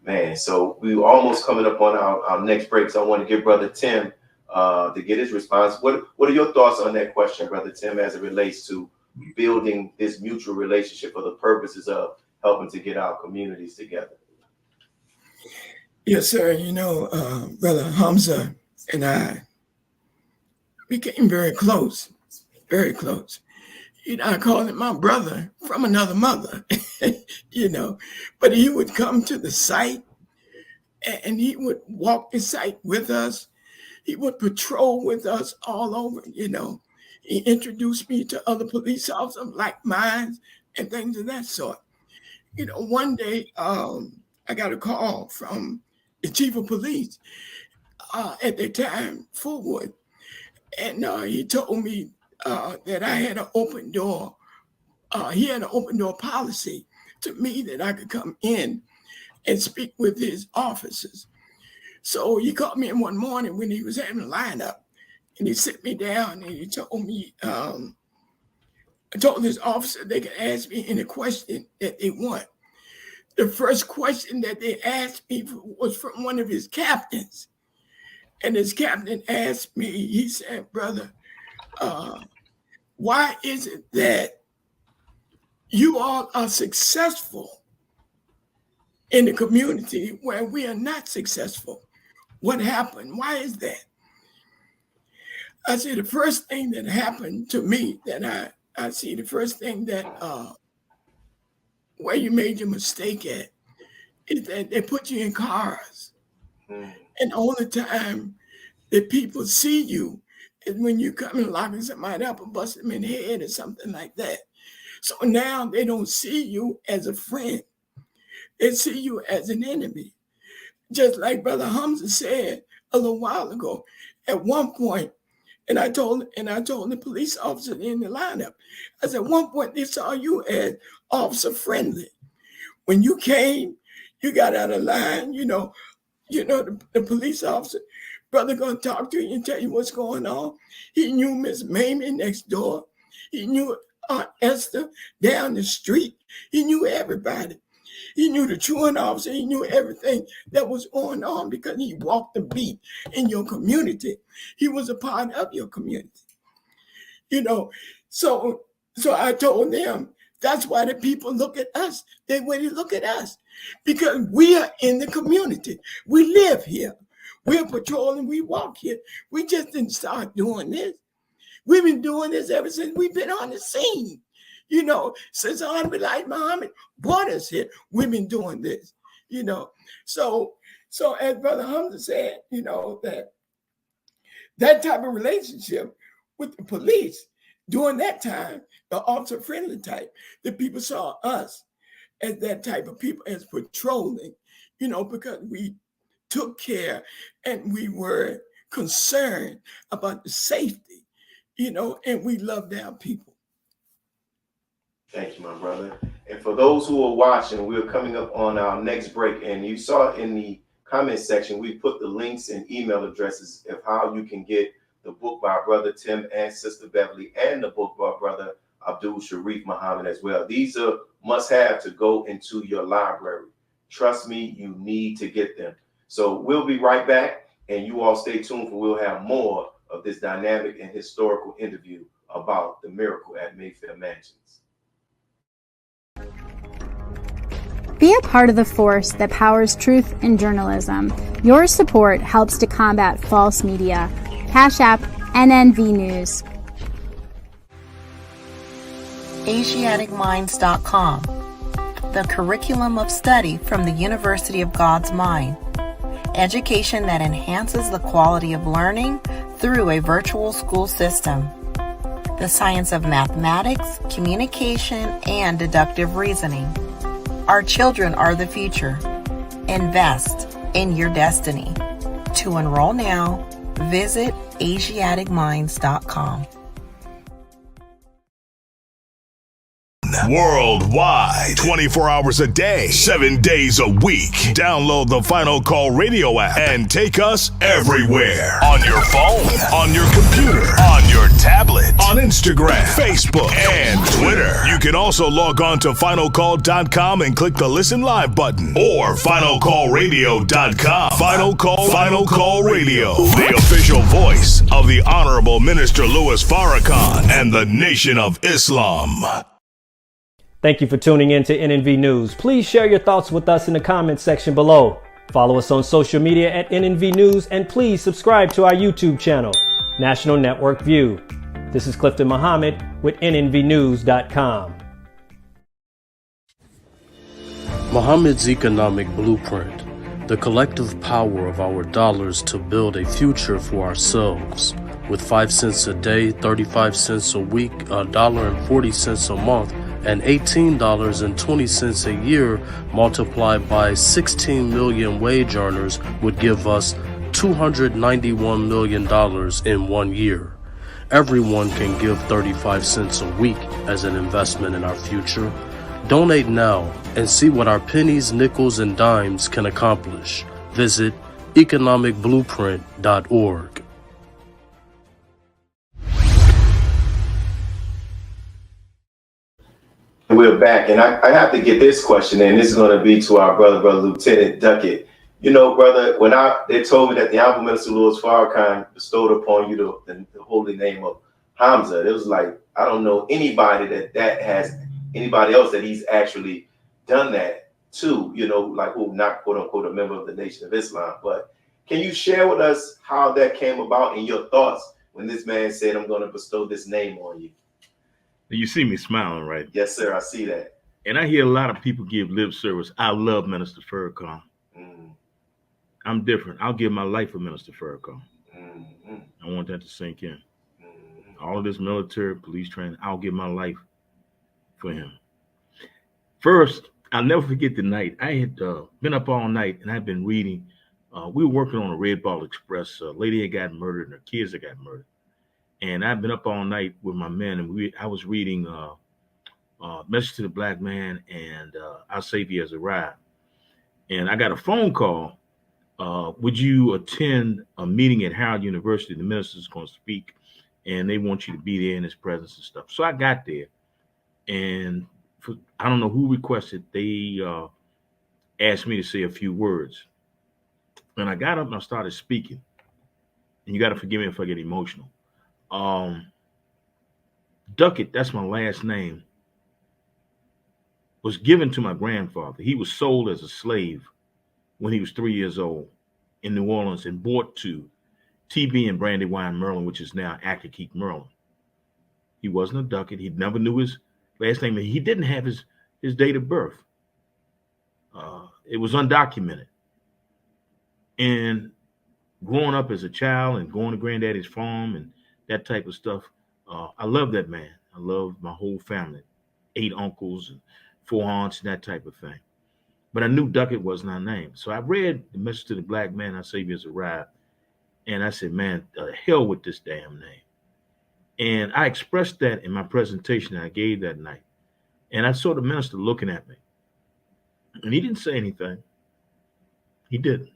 man. So we almost coming up on our next break. So I want to give Brother Tim to get his response. What are your thoughts on that question, Brother Tim, as it relates to building this mutual relationship for the purposes of helping to get our communities together? Yes, sir. You know, Brother Hamza and I became very close. Very close. You know, I called him my brother from another mother, you know, but he would come to the site and he would walk the site with us. He would patrol with us all over, you know. He introduced me to other police officers like mine and things of that sort. You know, one day I got a call from the chief of police at the time, Fullwood, and he told me that I had an open door. He had an open door policy to me that I could come in and speak with his officers. So he called me in one morning when he was having a lineup, and he sit me down and he told me, I told this officer they could ask me any question that they want. The first question that they asked me was from one of his captains. And his captain asked me, he said, brother, why is it that you all are successful in the community where we are not successful? What happened? Why is that? I see the first thing that happened to me that I see the first thing that where you made your mistake at is that they put you in cars. And all the time that people see you is when you come and locking somebody up and bust them in the head or something like that. So now they don't see you as a friend. They see you as an enemy. Just like Brother Hamza said a little while ago, at one point, and I told the police officer in the lineup, I said, at one point they saw you as officer friendly. When you came, you got out of line, the police officer, brother gonna talk to you and tell you what's going on. He knew Miss Mamie next door. He knew Aunt Esther down the street. He knew everybody. He knew the truant officer. He knew everything that was going on because he walked the beat in your community. He was a part of your community. So I told them, that's why the people look at us the way they look at us, because we are in the community. We live here. We're patrolling. We walk here. We just didn't start doing this. We've been doing this ever since we've been on the scene. Since Honorable Louis Muhammad brought us here, we've been doing this. So as Brother Hamza said, that type of relationship with the police during that time, the officer friendly type, the people saw us as that type of people, as patrolling, because we took care and we were concerned about the safety, and we loved our people. Thank you, my brother. And for those who are watching, we're coming up on our next break, and you saw in the comment section, we put the links and email addresses of how you can get the book by Brother Tim and Sister Beverly, and the book by Brother Abdul Sharif Muhammad as well. These are must-have to go into your library. Trust me, you need to get them. So we'll be right back, and you all stay tuned, for we'll have more of this dynamic and historical interview about the miracle at Mayfair Mansions. Be a part of the force that powers truth in journalism. Your support helps to combat false media. Cash App NNV News. AsiaticMinds.com, the curriculum of study from the University of God's Mind. Education that enhances the quality of learning through a virtual school system. The science of mathematics, communication, and deductive reasoning. Our children are the future. Invest in your destiny. To enroll now, visit AsiaticMinds.com. Worldwide, 24 hours a day, 7 days a week. Download the Final Call radio app and take us everywhere. On your phone, on your computer, on your tablet, on Instagram, Facebook, and Twitter. You can also log on to finalcall.com and click the Listen Live button, or finalcallradio.com. Final Call Radio, the official voice of the Honorable Minister Louis Farrakhan and the Nation of Islam. Thank you for tuning in to NNV News. Please share your thoughts with us in the comments section below. Follow us on social media at NNV News, and please subscribe to our YouTube channel, National Network View. This is Clifton Muhammad with NNVnews.com. Muhammad's economic blueprint, the collective power of our dollars to build a future for ourselves. With 5 cents a day, 35 cents a week, $1.40 a month, and $18.20 a year multiplied by 16 million wage earners would give us $291 million in 1 year. Everyone can give 35 cents a week as an investment in our future. Donate now and see what our pennies, nickels, and dimes can accomplish. Visit economicblueprint.org. We're back, and I have to get this question in. This is going to be to our brother Lieutenant Duckett. You know, brother, when they told me that the Honorable Minister Louis Farrakhan bestowed upon you the holy name of Hamza, it was like, I don't know anybody that has anybody else that he's actually done that to, you know, like who not quote unquote a member of the Nation of Islam. But can you share with us how that came about and your thoughts when this man said, I'm going to bestow this name on you? You see me smiling, right? Yes, sir. I see that. And I hear a lot of people give lip service. I love Minister Farrakhan. I'm different. I'll give my life for Minister Farrakhan. I want that to sink in. All of this military, police training, I'll give my life for him. First, I'll never forget the night. I had been up all night and I'd been reading. We were working on a Red Ball Express. A lady had gotten murdered and her kids had got murdered. And I've been up all night with my men, and I was reading Message to the Black Man and Our Savior Has Arrived. And I got a phone call. Would you attend a meeting at Howard University? The minister's going to speak, and they want you to be there in his presence and stuff. So I got there, and I don't know who requested. They asked me to say a few words. And I got up and I started speaking. And you got to forgive me if I get emotional. Duckett, that's my last name, was given to my grandfather. He was sold as a slave when he was 3 years old in New Orleans and brought to TB and Brandywine, Maryland, which is now Accokeek, Maryland. He wasn't a Duckett. He never knew his last name. He didn't have his date of birth. It was undocumented. And growing up as a child and going to granddaddy's farm and that type of stuff, I love that man. I love my whole family, 8 uncles and 4 aunts and that type of thing. But I knew Duckett wasn't our name. So I read the Message to the Black Man, Our Savior Has Arrived. And I said, man, the hell with this damn name. And I expressed that in my presentation that I gave that night. And I saw the minister looking at me. And he didn't say anything. He didn't.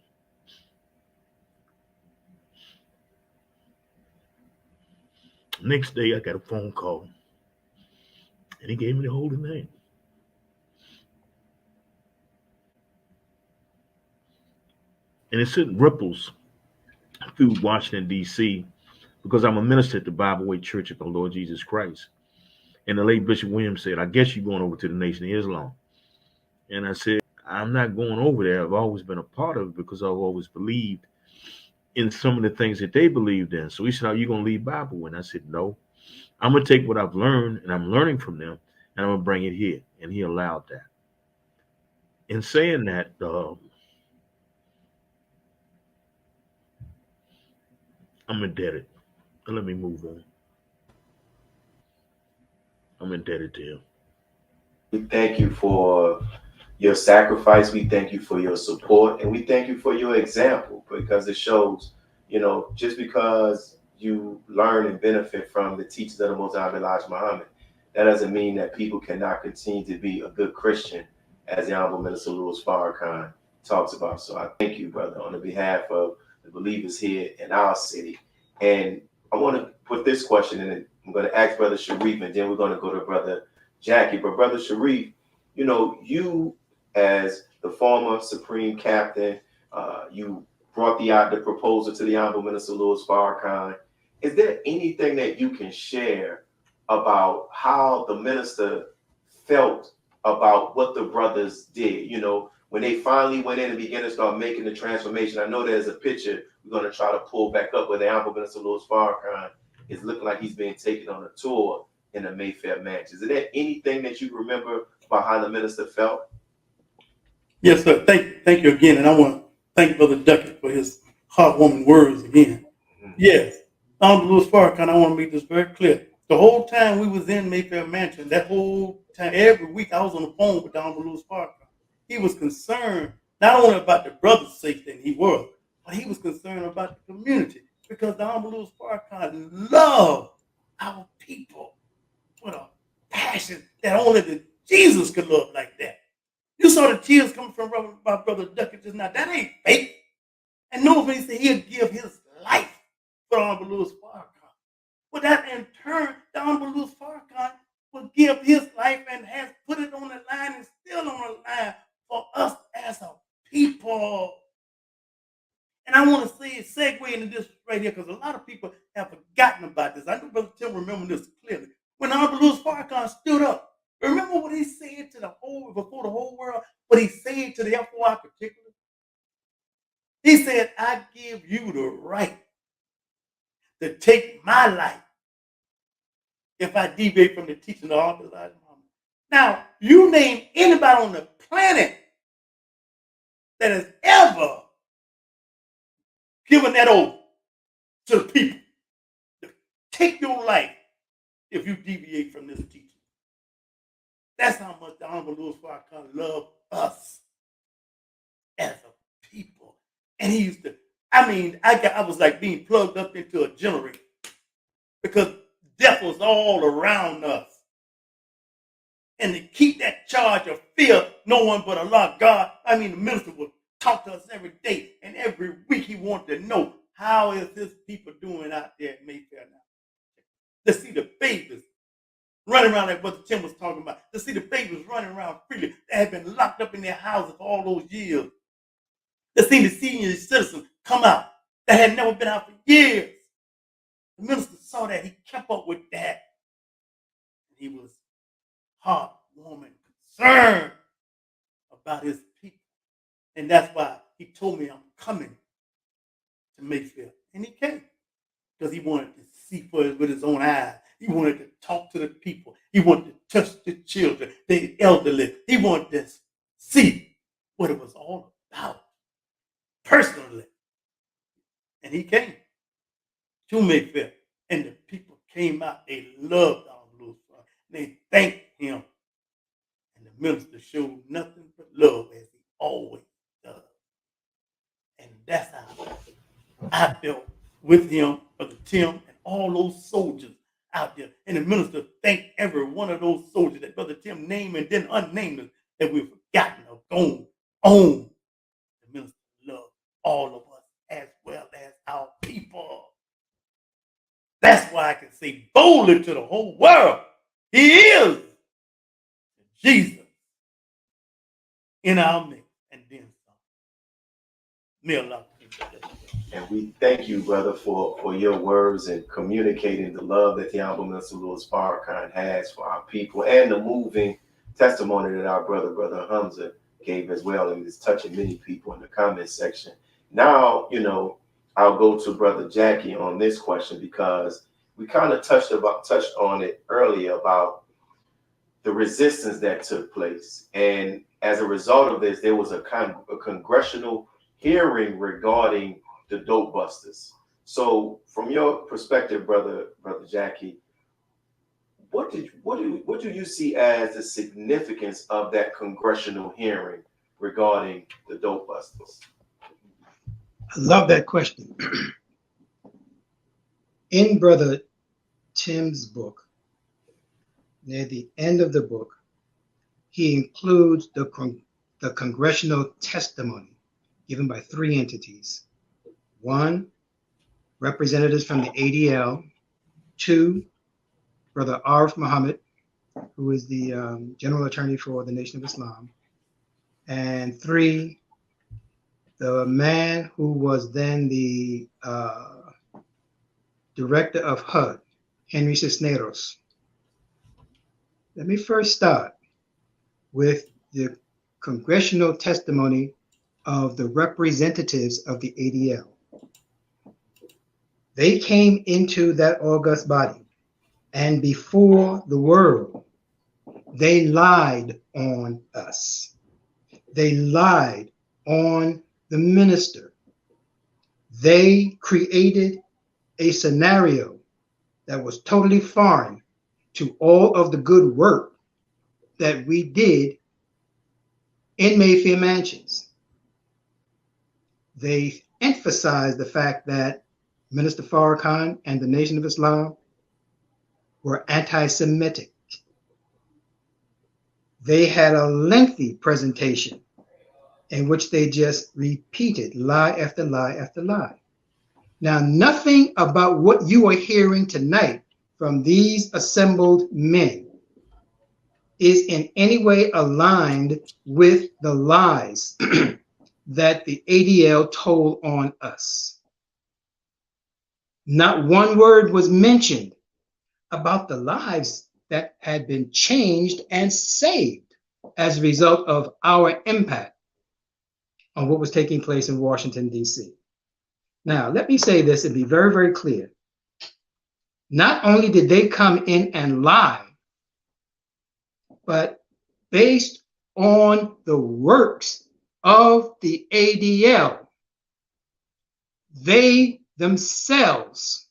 Next day, I got a phone call. And he gave me the holy name. And it sent ripples through Washington, D.C., because I'm a minister at the Bible Way Church of the Lord Jesus Christ. And the late Bishop Williams said, I guess you're going over to the Nation of Islam. And I said, I'm not going over there. I've always been a part of it because I've always believed in some of the things that they believed in. So he said, are you going to leave Bible? And I said, no. I'm going to take what I've learned and I'm learning from them and I'm going to bring it here. And he allowed that. In saying that, I'm indebted. Let me move on. I'm indebted to him. We thank you for your sacrifice. We thank you for your support. And we thank you for your example, because it shows, just because you learn and benefit from the teachings of the Most High Elijah Muhammad, that doesn't mean that people cannot continue to be a good Christian, as the Honorable Minister Louis Farrakhan talks about. So I thank you, brother, on the behalf of the believers here in our city. And I want to put this question in it. I'm going to ask Brother Sharif, and then we're going to go to Brother Jackie. But Brother Sharif, you as the former Supreme Captain, you brought the proposal to the Honorable Minister Louis Farrakhan. Is there anything that you can share about how the minister felt about what the brothers did? When they finally went in and began to start making the transformation. I know there's a picture we're going to try to pull back up where the Honorable Minister Louis Farrakhan is looking like he's being taken on a tour in the Mayfair Mansions. Is there anything that you remember about how the minister felt? Yes, sir. Thank you again. And I want to thank Brother Duckett for his heartwarming words again. Mm-hmm. Yes. Honorable Louis Farrakhan, I want to make this very clear. The whole time we was in Mayfair Mansion, that whole time, every week I was on the phone with Honorable Louis Farrakhan. He was concerned not only about the brothers' safety, and he was, but he was concerned about the community, because the Honorable Louis Farrakhan loved our people with a passion that only the Jesus could love like that. You saw the tears coming from my brother Duckett just now. That ain't fake. And no offense, he said he'd give his life for Honorable Louis Farrakhan. But that in turn, the Honorable Louis Farrakhan will give his life and has put it on the line and still on the line for us as a people. And I want to segue into this right here, because a lot of people have forgotten about this. I know Brother Tim remember this clearly. When Honorable Louis Farrakhan stood up, remember what he said to before the whole world, what he said to the FOI particularly? He said, I give you the right to take my life if I deviate from the teaching of Honorable Elijah Muhammad. Now, you name anybody on the planet that has ever given that oath to the people to take your life if you deviate from this teaching. That's how much the Honorable Louis Farrakhan loved us as a people. And he used to, I was like being plugged up into a generator, because death was all around us. And to keep that charge of fear, no one but Allah, God, the minister would talk to us every day, and every week he wanted to know, how is his people doing out there at Mayfair now? To see the babies running around like Brother Tim was talking about, to see the babies running around freely that had been locked up in their houses for all those years. To see the senior citizens come out that had never been out for years. The minister saw that. He kept up with that. And he was heartwarming, concerned about his people. And that's why he told me, I'm coming to Mayfair. And he came, because he wanted to see with his own eyes. He wanted to talk to the people. He wanted to touch the children, the elderly. He wanted to see what it was all about personally. And he came to Mayfair, and the people came out. They loved our Louis Farrakhan. They thanked him. And the minister showed nothing but love, as he always does. And that's how I felt with him, Brother Tim, and all those soldiers out there. And the minister thanked every one of those soldiers that Brother Tim named and then unnamed them, that we've forgotten or gone on. The minister loved all of us as well as our people. That's why I can say boldly to the whole world, he is Jesus in our midst and then some. May Allah. And we thank you, brother, for your words and communicating the love that the Honorable Minister Louis Farrakhan has for our people, and the moving testimony that our brother Hamza gave as well, and is touching many people in the comment section. Now, I'll go to Brother Jackie on this question, because we kind of touched on it earlier about the resistance that took place. And as a result of this, there was a congressional hearing regarding the Dopebusters. So from your perspective, brother Jackie, what do you see as the significance of that congressional hearing regarding the Dopebusters? I love that question. In Brother Tim's book, near the end of the book, he includes the congressional testimony given by 3 entities. 1, representatives from the ADL. 2, Brother Muhammad, who is the General Attorney for the Nation of Islam. And 3, the man who was then the director of HUD, Henry Cisneros. Let me first start with the congressional testimony of the representatives of the ADL. They came into that august body, and before the world, they lied on us. They lied on the minister. They created a scenario that was totally foreign to all of the good work that we did in Mayfair Mansions. They emphasized the fact that Minister Farrakhan and the Nation of Islam were anti-Semitic. They had a lengthy presentation in which they just repeated lie after lie after lie. Now, nothing about what you are hearing tonight from these assembled men is in any way aligned with the lies that the ADL told on us. Not one word was mentioned about the lives that had been changed and saved as a result of our impact on what was taking place in Washington, D.C. Now, let me say this and be very, very clear. Not only did they come in and lie, but based on the works of the ADL, they themselves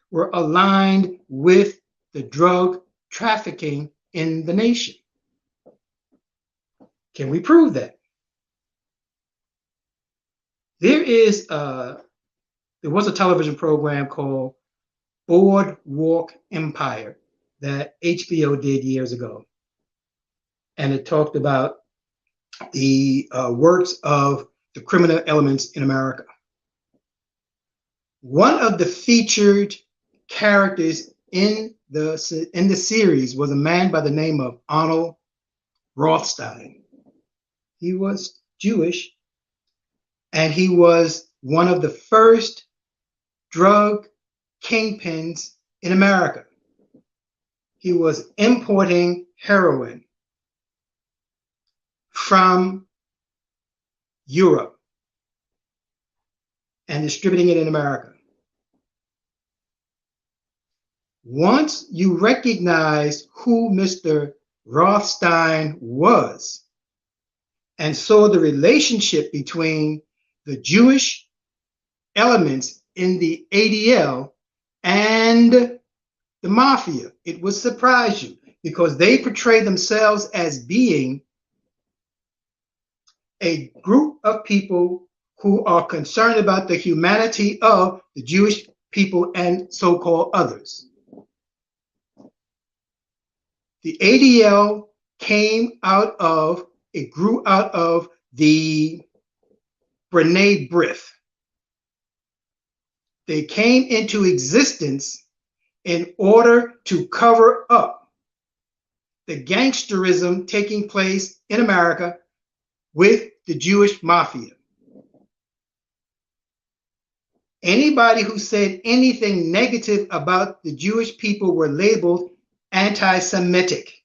were aligned with the drug trafficking in the nation. Can we prove that? There was a television program called Boardwalk Empire that HBO did years ago. And it talked about the works of the criminal elements in America. One of the featured characters in the series was a man by the name of Arnold Rothstein. He was Jewish, and he was one of the first drug kingpins in America. He was importing heroin from Europe and distributing it in America. Once you recognize who Mr. Rothstein was and saw the relationship between the Jewish elements in the ADL and the mafia, it would surprise you, because they portray themselves as being a group of people who are concerned about the humanity of the Jewish people and so-called others. The ADL grew out of the Br'nai Brith. They came into existence in order to cover up the gangsterism taking place in America with the Jewish mafia. Anybody who said anything negative about the Jewish people were labeled anti-Semitic.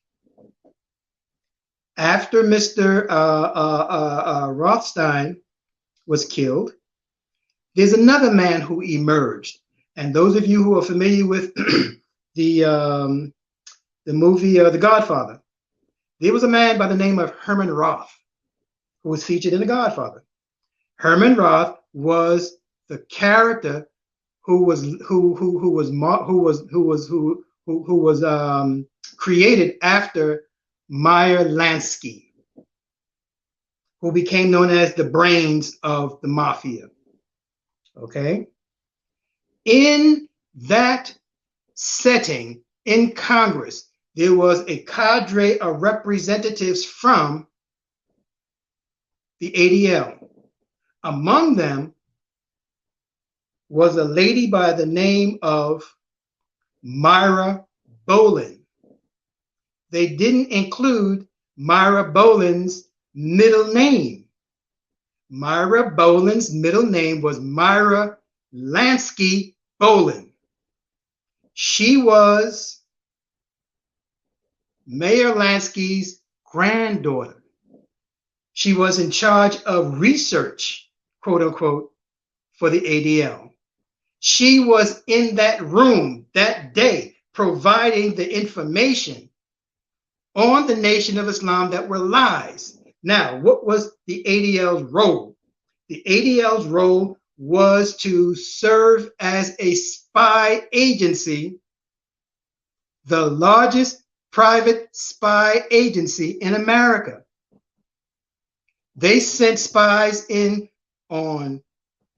After Mr. Rothstein was killed, there's another man who emerged. And those of you who are familiar with the movie The Godfather, there was a man by the name of Herman Roth who was featured in The Godfather. Herman Roth was the character who was created after Meyer Lansky, who became known as the brains of the mafia. Okay? In that setting, in Congress, there was a cadre of representatives from the ADL. Among them was a lady by the name of Myra Bolin. They didn't include Myra Bolin's middle name. Myra Bolin's middle name was Myra Lansky Bolin. She was Mayor Lansky's granddaughter. She was in charge of research, quote unquote, for the ADL. She was in that room that day providing the information on the Nation of Islam that were lies. Now, what was the ADL's role? The ADL's role was to serve as a spy agency, the largest private spy agency in America. They sent spies in on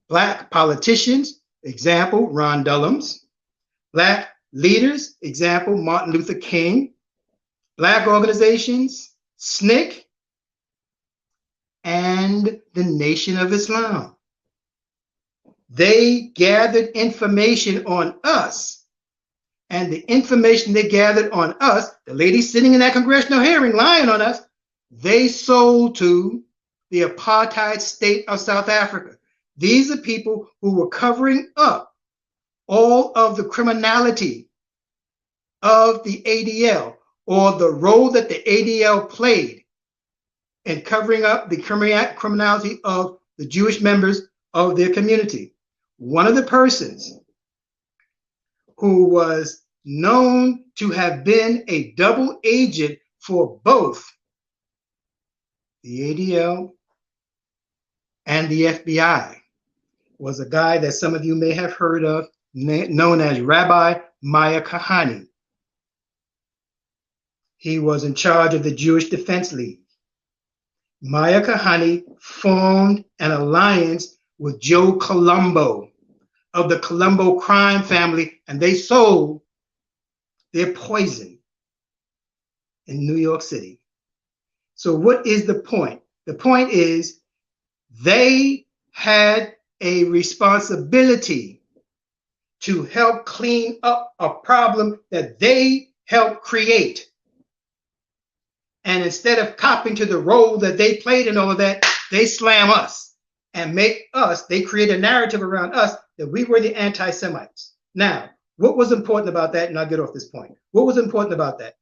Black politicians, example, Ron Dellums, Black leaders, example, Martin Luther King, Black organizations, SNCC, and the Nation of Islam. They gathered information on us, and the information they gathered on us, the lady sitting in that congressional hearing lying on us, they sold to the apartheid state of South Africa. These are people who were covering up all of the criminality of the ADL, or the role that the ADL played in covering up the criminality of the Jewish members of their community. One of the persons who was known to have been a double agent for both the ADL and the FBI was a guy that some of you may have heard of, known as Rabbi Meir Kahane. He was in charge of the Jewish Defense League. Meir Kahane formed an alliance with Joe Colombo of the Colombo crime family, and they sold their poison in New York City. So what is the point? The point is they had a responsibility to help clean up a problem that they helped create. And instead of copping to the role that they played in all of that, they slam us and make us, they create a narrative around us that we were the anti-Semites. Now, what was important about that? And I'll get off this point. What was important about that?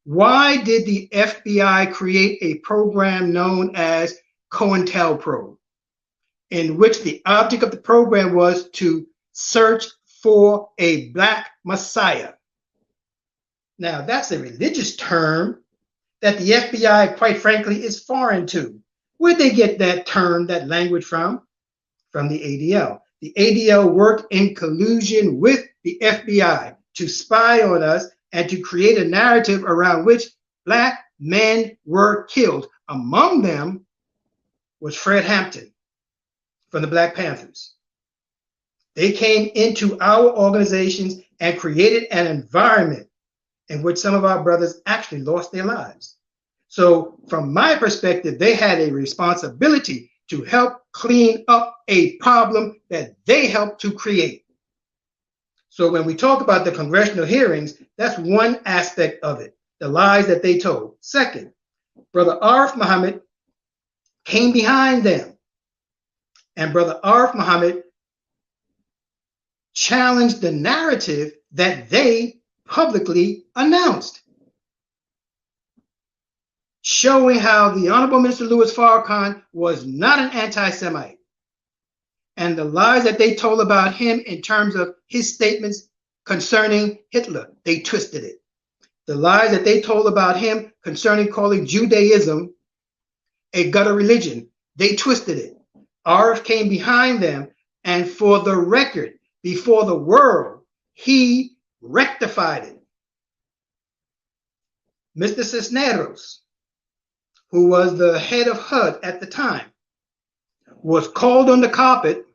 Why did the FBI create a program known as COINTELPRO, in which the object of the program was to search for a Black Messiah? Now, that's a religious term that the FBI, quite frankly, is foreign to. Where'd they get that term, that language from? From the ADL. The ADL worked in collusion with the FBI to spy on us and to create a narrative around which Black men were killed. Among them was Fred Hampton from the Black Panthers. They came into our organizations and created an environment in which some of our brothers actually lost their lives. So from my perspective, they had a responsibility to help clean up a problem that they helped to create. So when we talk about the congressional hearings, that's one aspect of it. the lies that they told. Second, Brother Arif Muhammad came behind them, and Brother Arif Muhammad challenged the narrative that they publicly announced, showing how the Honorable Minister Louis Farrakhan was not an anti-Semite, and the lies that they told about him in terms of his statements concerning Hitler, they twisted it. The lies that they told about him concerning calling Judaism a gutter religion, they twisted it. Arif came behind them, and for the record, before the world, he rectified it. Mr. Cisneros, who was the head of HUD at the time, was called on the carpet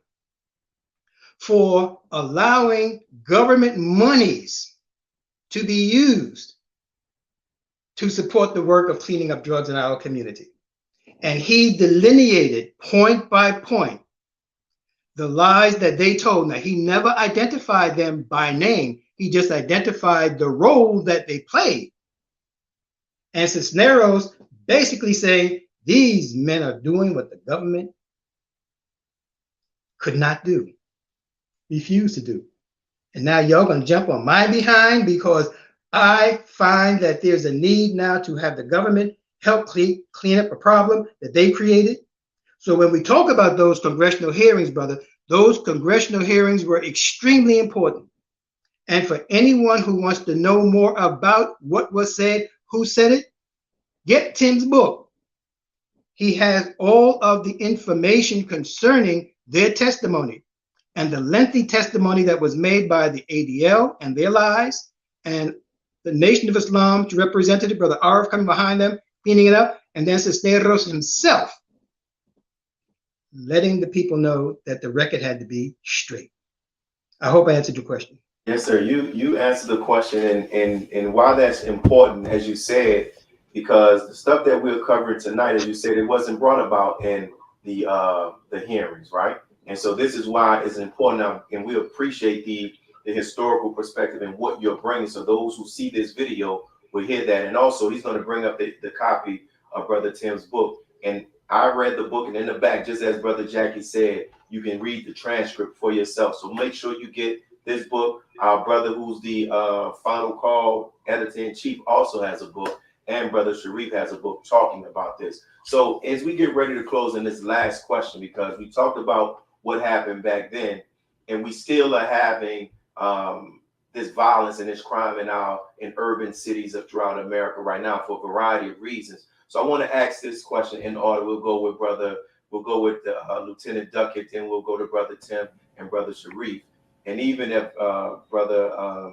for allowing government monies to be used to support the work of cleaning up drugs in our community. And he delineated point by point the lies that they told. Now, he never identified them by name. He just identified the role that they played. And Cisneros basically saying, these men are doing what the government could not do, refused to do. And now y'all gonna jump on my behind because I find that there's a need now to have the government help clean up a problem that they created. So when we talk about those congressional hearings, brother, those congressional hearings were extremely important. And for anyone who wants to know more about what was said, who said it, get Tim's book. He has all of the information concerning their testimony and the lengthy testimony that was made by the ADL and their lies, and the Nation of Islam representative, Brother Arif, coming behind them, cleaning it up, and then Cisneros himself letting the people know that the record had to be straight. I hope I answered your question. Yes, sir. You answered the question, and why that's important, as you said, because the stuff that we're covering tonight, as you said, it wasn't brought about in the hearings, right? And so this is why it's important now, and we appreciate the historical perspective and what you're bringing. So those who see this video will hear that. And also, he's going to bring up the copy of Brother Tim's book. And I read the book, and in the back, just as Brother Jackie said, you can read the transcript for yourself. So make sure you get this book. Our brother, who's the Final Call editor-in-chief, also has a book. And Brother Sharif has a book talking about this. So as we get ready to close in this last question, because we talked about what happened back then, and we still are having this violence and this crime in urban cities throughout America right now for a variety of reasons. So I want to ask this question in order. We'll go with Lieutenant Duckett, then we'll go to Brother Tim and Brother Sharif. And even if Brother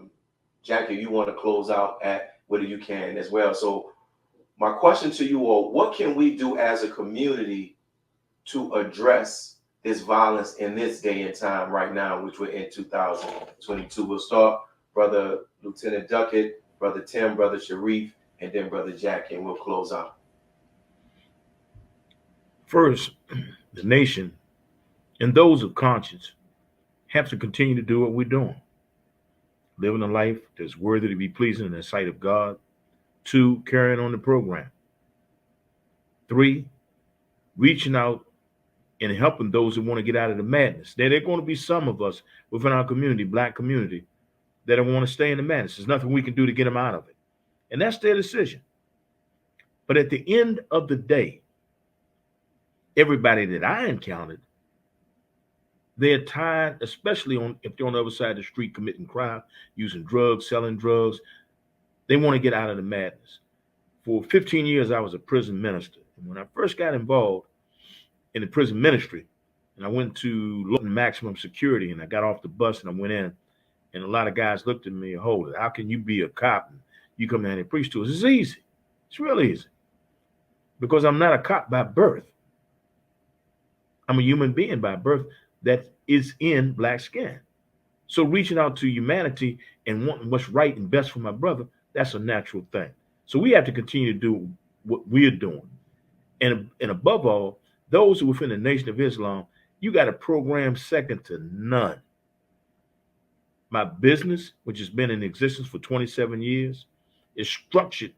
Jackie, you want to close out at whether you can as well. So my question to you all, what can we do as a community to address this violence in this day and time right now, which we're in 2022? We'll start Brother Lieutenant Duckett, Brother Tim, Brother Sharif, and then Brother Jackie, and we'll close out. First, the nation and those of conscience have to continue to do what we're doing. Living a life that's worthy to be pleasing in the sight of God. 2, carrying on the program. 3, reaching out and helping those who want to get out of the madness. There are going to be some of us within our community, Black community, that want to stay in the madness. There's nothing we can do to get them out of it. And that's their decision. But at the end of the day, everybody that I encountered, they're tired, especially if they're on the other side of the street committing crime, using drugs, selling drugs. They want to get out of the madness. For 15 years, I was a prison minister. And when I first got involved in the prison ministry, and I went to maximum security, and I got off the bus and I went in, and a lot of guys looked at me and hold it. How can you be a cop and you come down and preach to us? It's easy. It's real easy. Because I'm not a cop by birth. I'm a human being by birth that is in Black skin. So reaching out to humanity and wanting what's right and best for my brother, that's a natural thing. So we have to continue to do what we're doing. And above all, those who are within the Nation of Islam, you got a program second to none. My business, which has been in existence for 27 years, is structured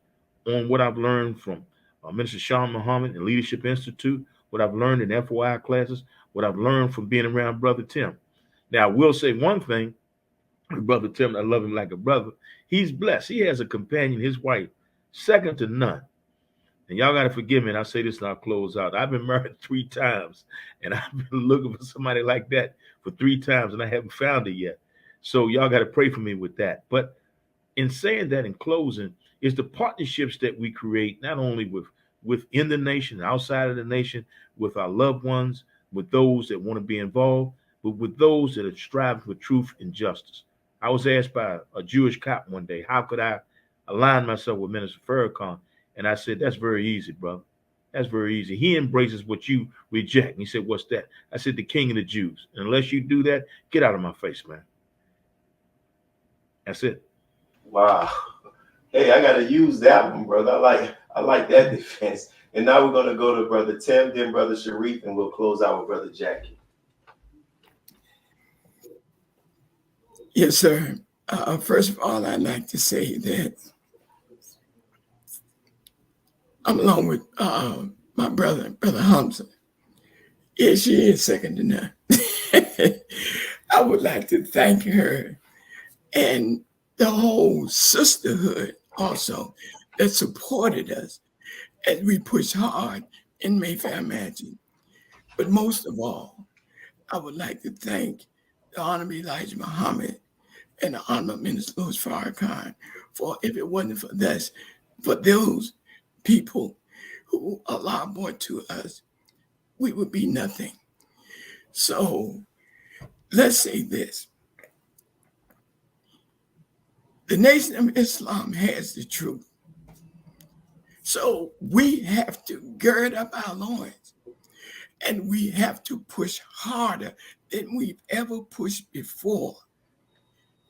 on what I've learned from Minister Sean Muhammad and Leadership Institute, what I've learned in FOI classes, what I've learned from being around Brother Tim. Now, I will say one thing, Brother Tim, I love him like a brother. He's blessed. He has a companion, his wife, second to none. And y'all got to forgive me, and I say this and I'll close out. I've been married 3 times, and I've been looking for somebody like that for 3 times, and I haven't found it yet. So y'all got to pray for me with that. But in saying that, in closing, is the partnerships that we create, not only within the nation, outside of the nation, with our loved ones, with those that want to be involved, but with those that are striving for truth and justice. I was asked by a Jewish cop one day, how could I align myself with Minister Farrakhan? And I said, that's very easy, brother. That's very easy. He embraces what you reject. And he said, what's that? I said, the King of the Jews. And unless you do that, get out of my face, man. That's it. Wow. Hey, I got to use that one, brother. I like that defense. And now we're going to go to Brother Tim, then Brother Sharif, and we'll close out with Brother Jackie. Yes, sir. First of all, I'd like to say that I'm along with my brother Hamza. Yeah, she is second to none. I would like to thank her and the whole sisterhood also that supported us as we push hard in Mayfair Mansions. But most of all, I would like to thank the Honorable Elijah Muhammad and the Honorable Minister Louis Farrakhan for, if it wasn't for this, for those people who Allah brought to us, we would be nothing. So let's say this. The Nation of Islam has the truth. So we have to gird up our loins and we have to push harder than we've ever pushed before,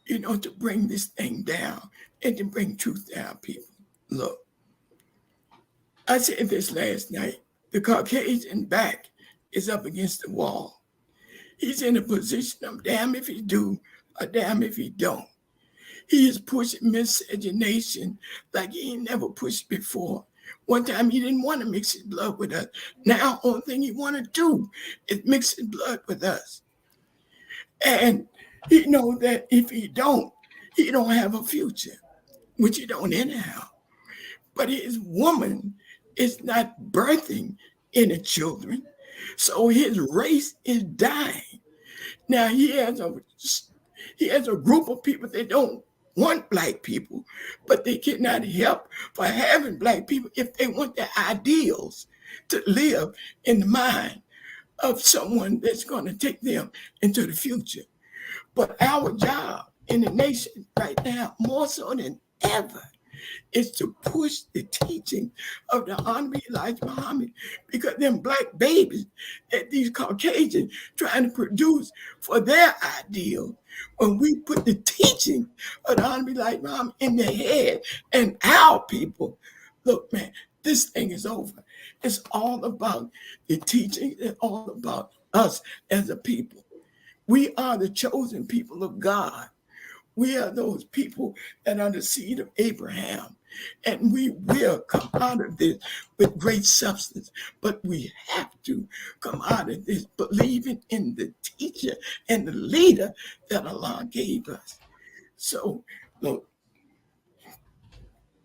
to bring this thing down and to bring truth to our people. Look, I said this last night. The Caucasian back is up against the wall. He's in a position of damn if he do or damn if he don't. He is pushing miscegenation like he ain't never pushed before. One time he didn't want to mix his blood with us. Now, only thing he want to do is mix his blood with us. And he know that if he don't have a future, which he don't anyhow. But his woman is not birthing any children. So his race is dying. Now he has a group of people that don't want black people, but they cannot help for having black people if they want their ideals to live in the mind of someone that's going to take them into the future. But our job in the nation right now, more so than ever, is to push the teaching of the Honorable Elijah Muhammad, because them black babies that these Caucasians trying to produce for their ideal, when we put the teaching of the Honorable Elijah Muhammad in their head and our people, look, man, this thing is over. It's all about the teaching. It's all about us as a people. We are the chosen people of God. We are those people that are the seed of Abraham, and we will come out of this with great substance. But we have to come out of this believing in the teacher and the leader that Allah gave us. So, look,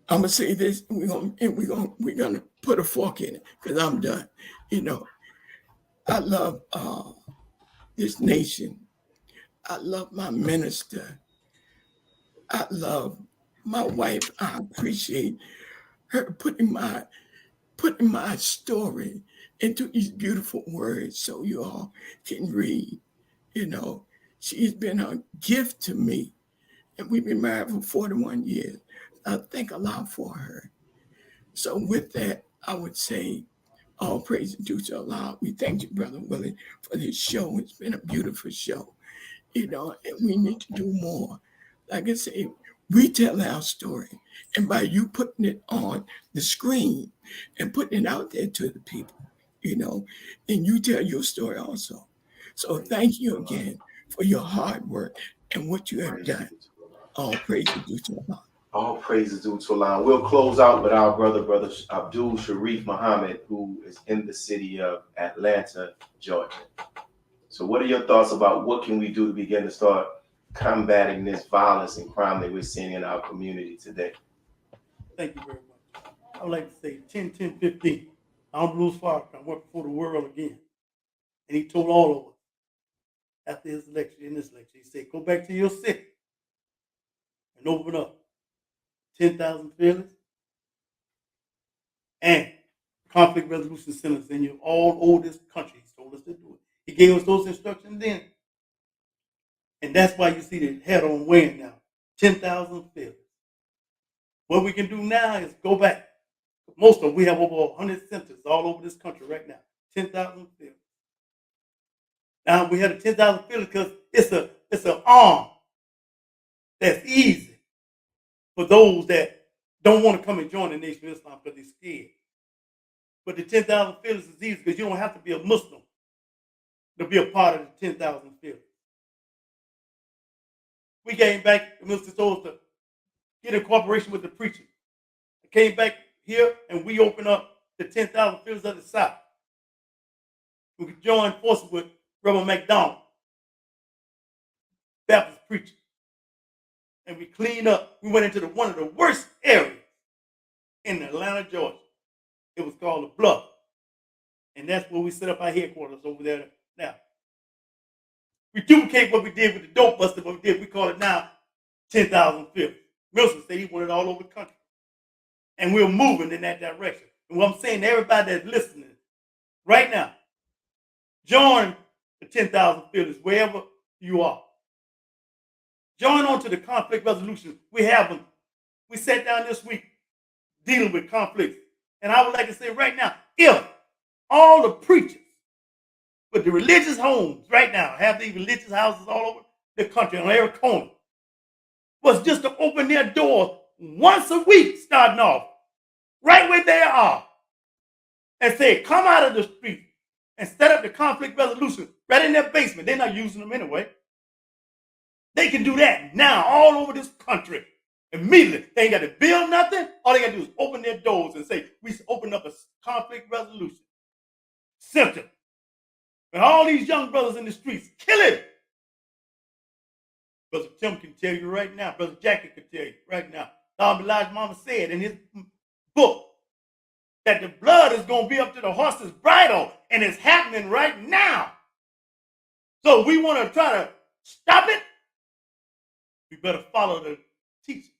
I'm gonna say this, we're gonna put a fork in it because I'm done. I love this nation. I love my minister. I love my wife. I appreciate her putting my story into these beautiful words so you all can read. She's been a gift to me, and we've been married for 41 years. I thank Allah for her. So with that, I would say all praise and due to Allah. We thank you, Brother Willie, for this show. It's been a beautiful show, and we need to do more. Like I say, we tell our story, and by you putting it on the screen and putting it out there to the people, then you tell your story also. So thank you again for your hard work and what you have done. All praise is due to Allah. All praises due to Allah. We'll close out with our brother Abdul Sharif Muhammad, who is in the city of Atlanta, Georgia. So what are your thoughts about what can we do to begin to start combating this violence and crime that we're seeing in our community today? Thank you very much. I would like to say 10, 10, 15. Honorable Louis Farrakhan went before the world again. And he told all of us after his lecture, in this lecture, he said, go back to your city and open up 10,000 feelings and conflict resolution centers in all over this country. He told us to do it. He gave us those instructions then. And that's why you see the head on weighing now. 10,000 feelings. What we can do now is go back. Most of them, we have over 100 centers all over this country right now. 10,000 feelings. Now we have the 10,000 feelings because it's an arm that's easy for those that don't want to come and join the Nation of Islam because they're scared. But the 10,000 feelings is easy because you don't have to be a Muslim to be a part of the 10,000 feelings. We came back, the minister told us to get in cooperation with the preacher. I came back here and we opened up the 10,000 feelings of the South. We could join forces with Reverend McDonald, Baptist preacher. And we cleaned up. We went into one of the worst areas in Atlanta, Georgia. It was called the Bluff. And that's where we set up our headquarters over there now. We duplicate what we did with the Dopebusters, what we did, we call it now 10,000 feelings. Wilson said he wanted all over the country. And we're moving in that direction. And what I'm saying to everybody that's listening right now, join the 10,000 feelings wherever you are. Join on to the conflict resolution. We have them. We sat down this week dealing with conflicts. And I would like to say right now, if all the preachers with the religious homes right now, have these religious houses all over the country on every corner, was just to open their doors once a week starting off, right where they are, and say, come out of the street and set up the conflict resolution right in their basement. They're not using them anyway. They can do that now all over this country immediately. They ain't got to build nothing. All they got to do is open their doors and say, we open up a conflict resolution center. And all these young brothers in the streets, kill it. Brother Tim can tell you right now. Brother Jackie can tell you right now. Don Elijah's mama said in his book that the blood is going to be up to the horse's bridle, and it's happening right now. So we want to try to stop it. We better follow the teaching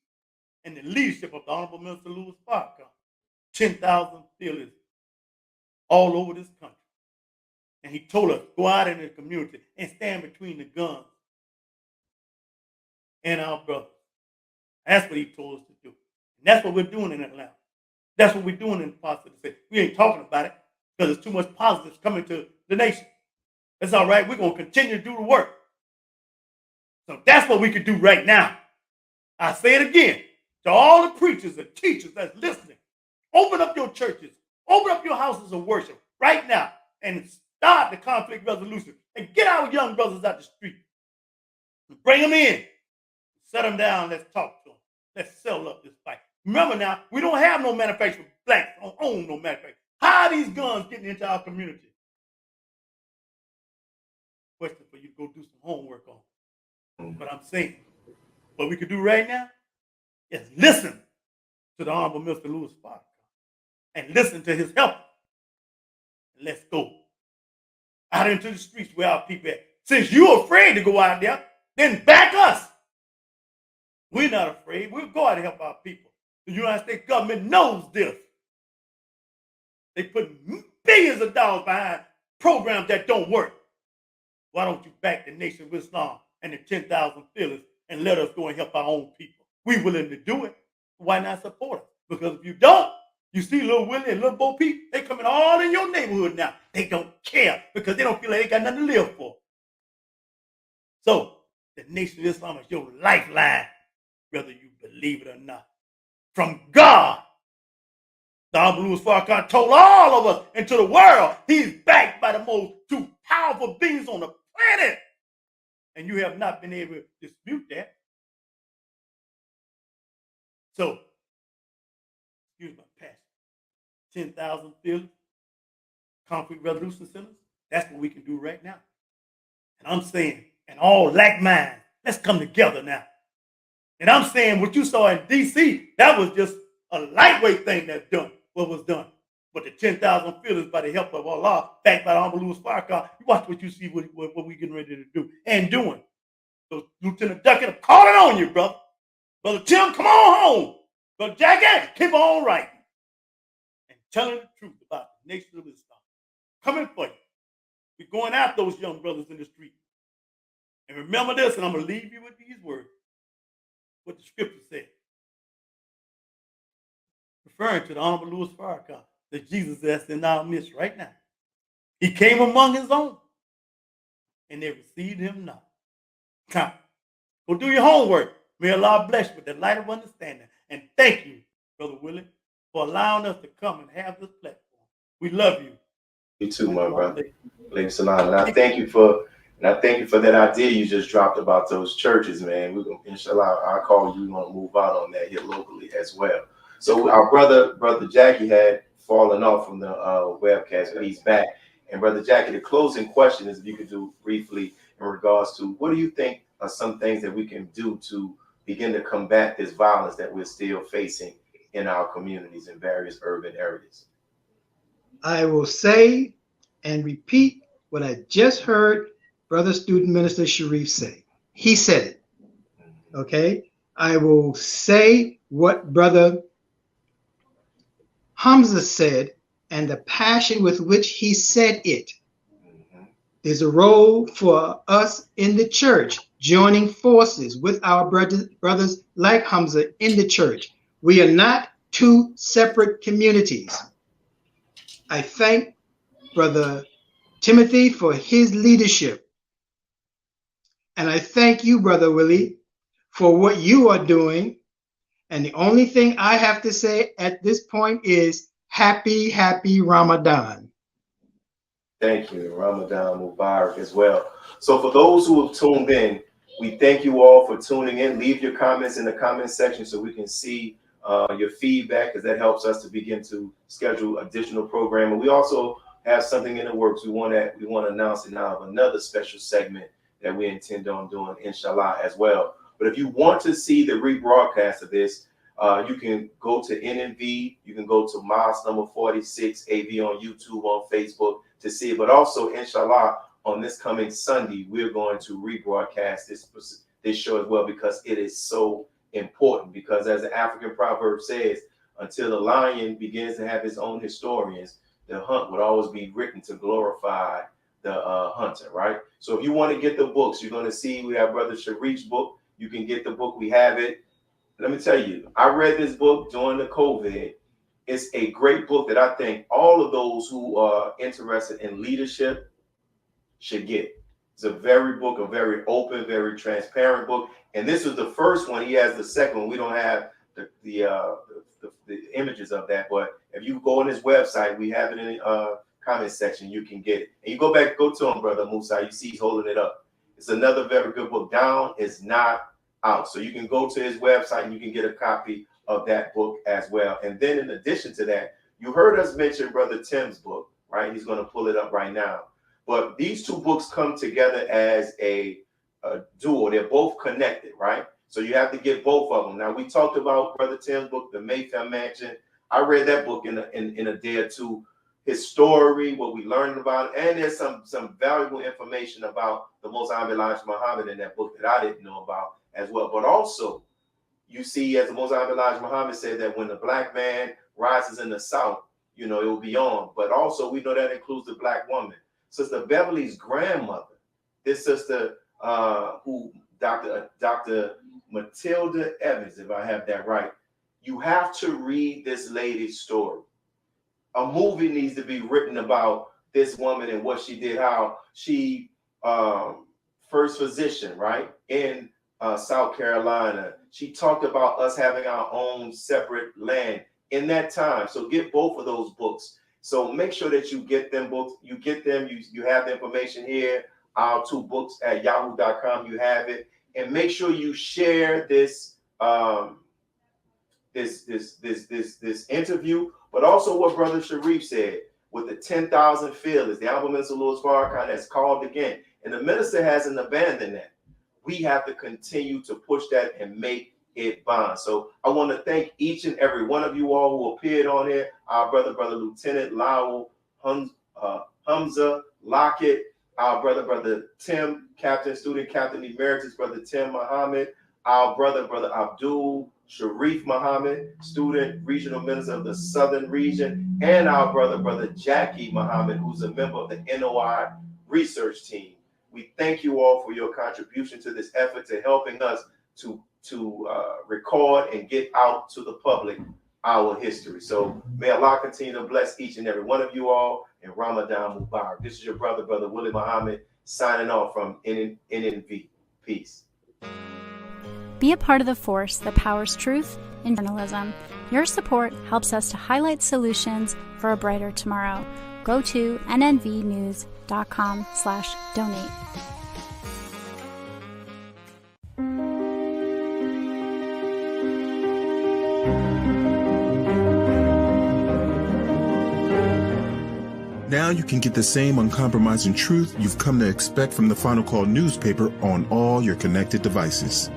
and the leadership of the Honorable Minister Louis Farrakhan. 10,000 feelings all over this country. And he told us, go out in the community and stand between the guns and our brothers. That's what he told us to do. And that's what we're doing in Atlanta. That's what we're doing in parts of the city. We ain't talking about it because there's too much positives coming to the nation. That's all right. We're going to continue to do the work. So that's what we can do right now. I say it again to all the preachers and teachers that's listening. Open up your churches. Open up your houses of worship right now and start the conflict resolution and get our young brothers out the street. Bring them in. Set them down. Let's talk to them. Let's settle up this fight. Remember now, we don't have no manufacturer. Blacks don't own no manufacturer. How are these guns getting into our community? Question for you to go do some homework on. But I'm saying, what we could do right now is listen to the Honorable Minister Louis Farrakhan and listen to his help. Let's go out into the streets where our people at. Since you're afraid to go out there, then back us. We're not afraid. We'll go out and help our people. The United States government knows this. They put billions of dollars behind programs that don't work. Why don't you back the Nation of Islam and the 10,000 feelings and let us go and help our own people? We're willing to do it. Why not support us? Because if you don't, you see little Willie and little Bo Peep, they coming all in your neighborhood now. They don't care because they don't feel like they got nothing to live for. So the Nation of Islam is your lifeline, whether you believe it or not. From God. The Honorable Louis Farrakhan told all of us and to the world, he's backed by the most two powerful beings on the planet. And you have not been able to dispute that. So, excuse my passion, 10,000 fields, concrete resolution centers, that's what we can do right now. And I'm saying, and all like minds, let's come together now. And I'm saying what you saw in D.C., that was just a lightweight thing that done, what was done. But the 10,000 fields by the help of Allah, backed by the Honorable Louis Farrakhan, you watch what you see, what we getting ready to do and doing. So Lieutenant Duckett, I'm calling on you, brother. Brother Tim, come on home. Brother Jackie, keep on writing. And telling the truth about the nation of Islam. Coming for you. We're going after those young brothers in the street. And remember this, and I'm going to leave you with these words. What the scripture said. Referring to the Honorable Louis Farrakhan, that Jesus that's in our midst right now. He came among his own, and they received him not. Come, go do your homework. May Allah bless you with the light of understanding. And thank you, Brother Willie, for allowing us to come and have this platform. We love you. You too, my brother. And I thank you for that idea you just dropped about those churches, man. We're gonna, inshallah, I'll call you. We're gonna move out on that here locally as well. So our brother Jackie had fallen off from the webcast, but he's back. And Brother Jackie, the closing question is if you could do briefly in regards to what do you think are some things that we can do to begin to combat this violence that we're still facing in our communities in various urban areas? I will say and repeat what I just heard Brother Student Minister Sharif say. He said it. Okay? I will say what Brother Hamza said and the passion with which he said it. There's a role for us in the church joining forces with our brothers like Hamza in the church. We are not two separate communities. I thank Brother Timothy for his leadership. And I thank you, Brother Willie, for what you are doing. And the only thing I have to say at this point is happy, happy Ramadan. Thank you. Ramadan Mubarak as well. So for those who have tuned in, we thank you all for tuning in. Leave your comments in the comment section so we can see your feedback, because that helps us to begin to schedule additional programming. We also have something in the works. We want to announce it now of another special segment that we intend on doing, inshallah, as well. But if you want to see the rebroadcast of this, you can go to NNV. You can go to Miles number 46 AV on YouTube, on Facebook to see it. But also, inshallah, on this coming Sunday, we're going to rebroadcast this show as well, because it is so important. Because as the African proverb says, until the lion begins to have his own historians, the hunt would always be written to glorify the hunter, right? So if you want to get the books, you're going to see we have Brother Sharif's book. You can get the book. We have it. Let me tell you, I read this book during the COVID. It's a great book that I think all of those who are interested in leadership should get. It's a very very open, very transparent book. And this is the first one. He has the second one. We don't have the images of that, but if you go on his website, we have it in the comment section. You can get it. And you go to him, Brother Musa. You see he's holding it up. It's another very good book. Down is not out. So you can go to his website and you can get a copy of that book as well. And then in addition to that, you heard us mention Brother Tim's book, right? He's going to pull it up right now. But these two books come together as a duo. They're both connected, right? So you have to get both of them. Now, we talked about Brother Tim's book, The Mayfair Mansion. I read that book in a day or two. His story, what we learned about, and there's some valuable information about the Most Honorable Elijah Muhammad in that book that I didn't know about as well. But also, you see, as the Most Honorable Elijah Muhammad said, that when the black man rises in the South, it will be on. But also, we know that includes the black woman. Sister Beverly's grandmother, this sister who Dr. Matilda Evans, if I have that right, you have to read this lady's story. A movie needs to be written about this woman and what she did, how she first physician, right, in South Carolina. She talked about us having our own separate land in that time. So get both of those books. So make sure that you get them books. You get them. You have the information here. Our two books at yahoo.com. You have it. And make sure you share this this interview, but also what Brother Sharif said with the 10,000 feelers. The Honorable Minister Louis Farrakhan has called again, and the minister hasn't abandoned that. We have to continue to push that and make it bond. So I want to thank each and every one of you all who appeared on here. Our brother Lieutenant Lowell, Hamza, Lockett, our brother Tim, Student Captain Emeritus, Brother Tim Muhammad, our brother Abdul Sharif Muhammad, Student Regional Minister of the Southern Region, and our brother Jackie Muhammad, who's a member of the NOI research team. We thank you all for your contribution to this effort to helping us to record and get out to the public our history. So may Allah continue to bless each and every one of you all, and Ramadan Mubarak. This is your brother Willie Muhammad, signing off from NNV. Peace. Be a part of the force that powers truth in journalism. Your support helps us to highlight solutions for a brighter tomorrow. Go to nnvnews.com/donate. Now you can get the same uncompromising truth you've come to expect from the Final Call newspaper on all your connected devices.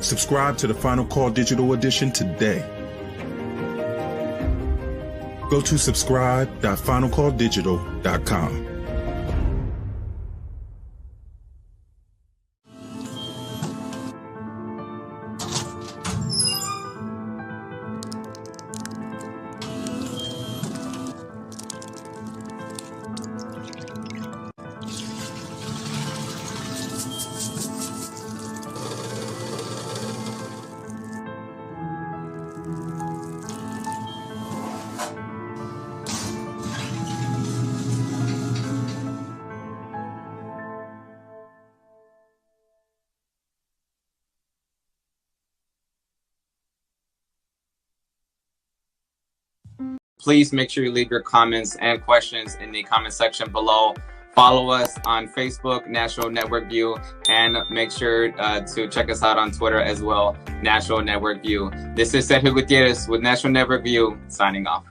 Subscribe to the Final Call Digital Edition today. Go to subscribe.finalcalldigital.com. Please make sure you leave your comments and questions in the comment section below. Follow us on Facebook, National Network View, and make sure to check us out on Twitter as well, National Network View. This is Sergio Gutierrez with National Network View, signing off.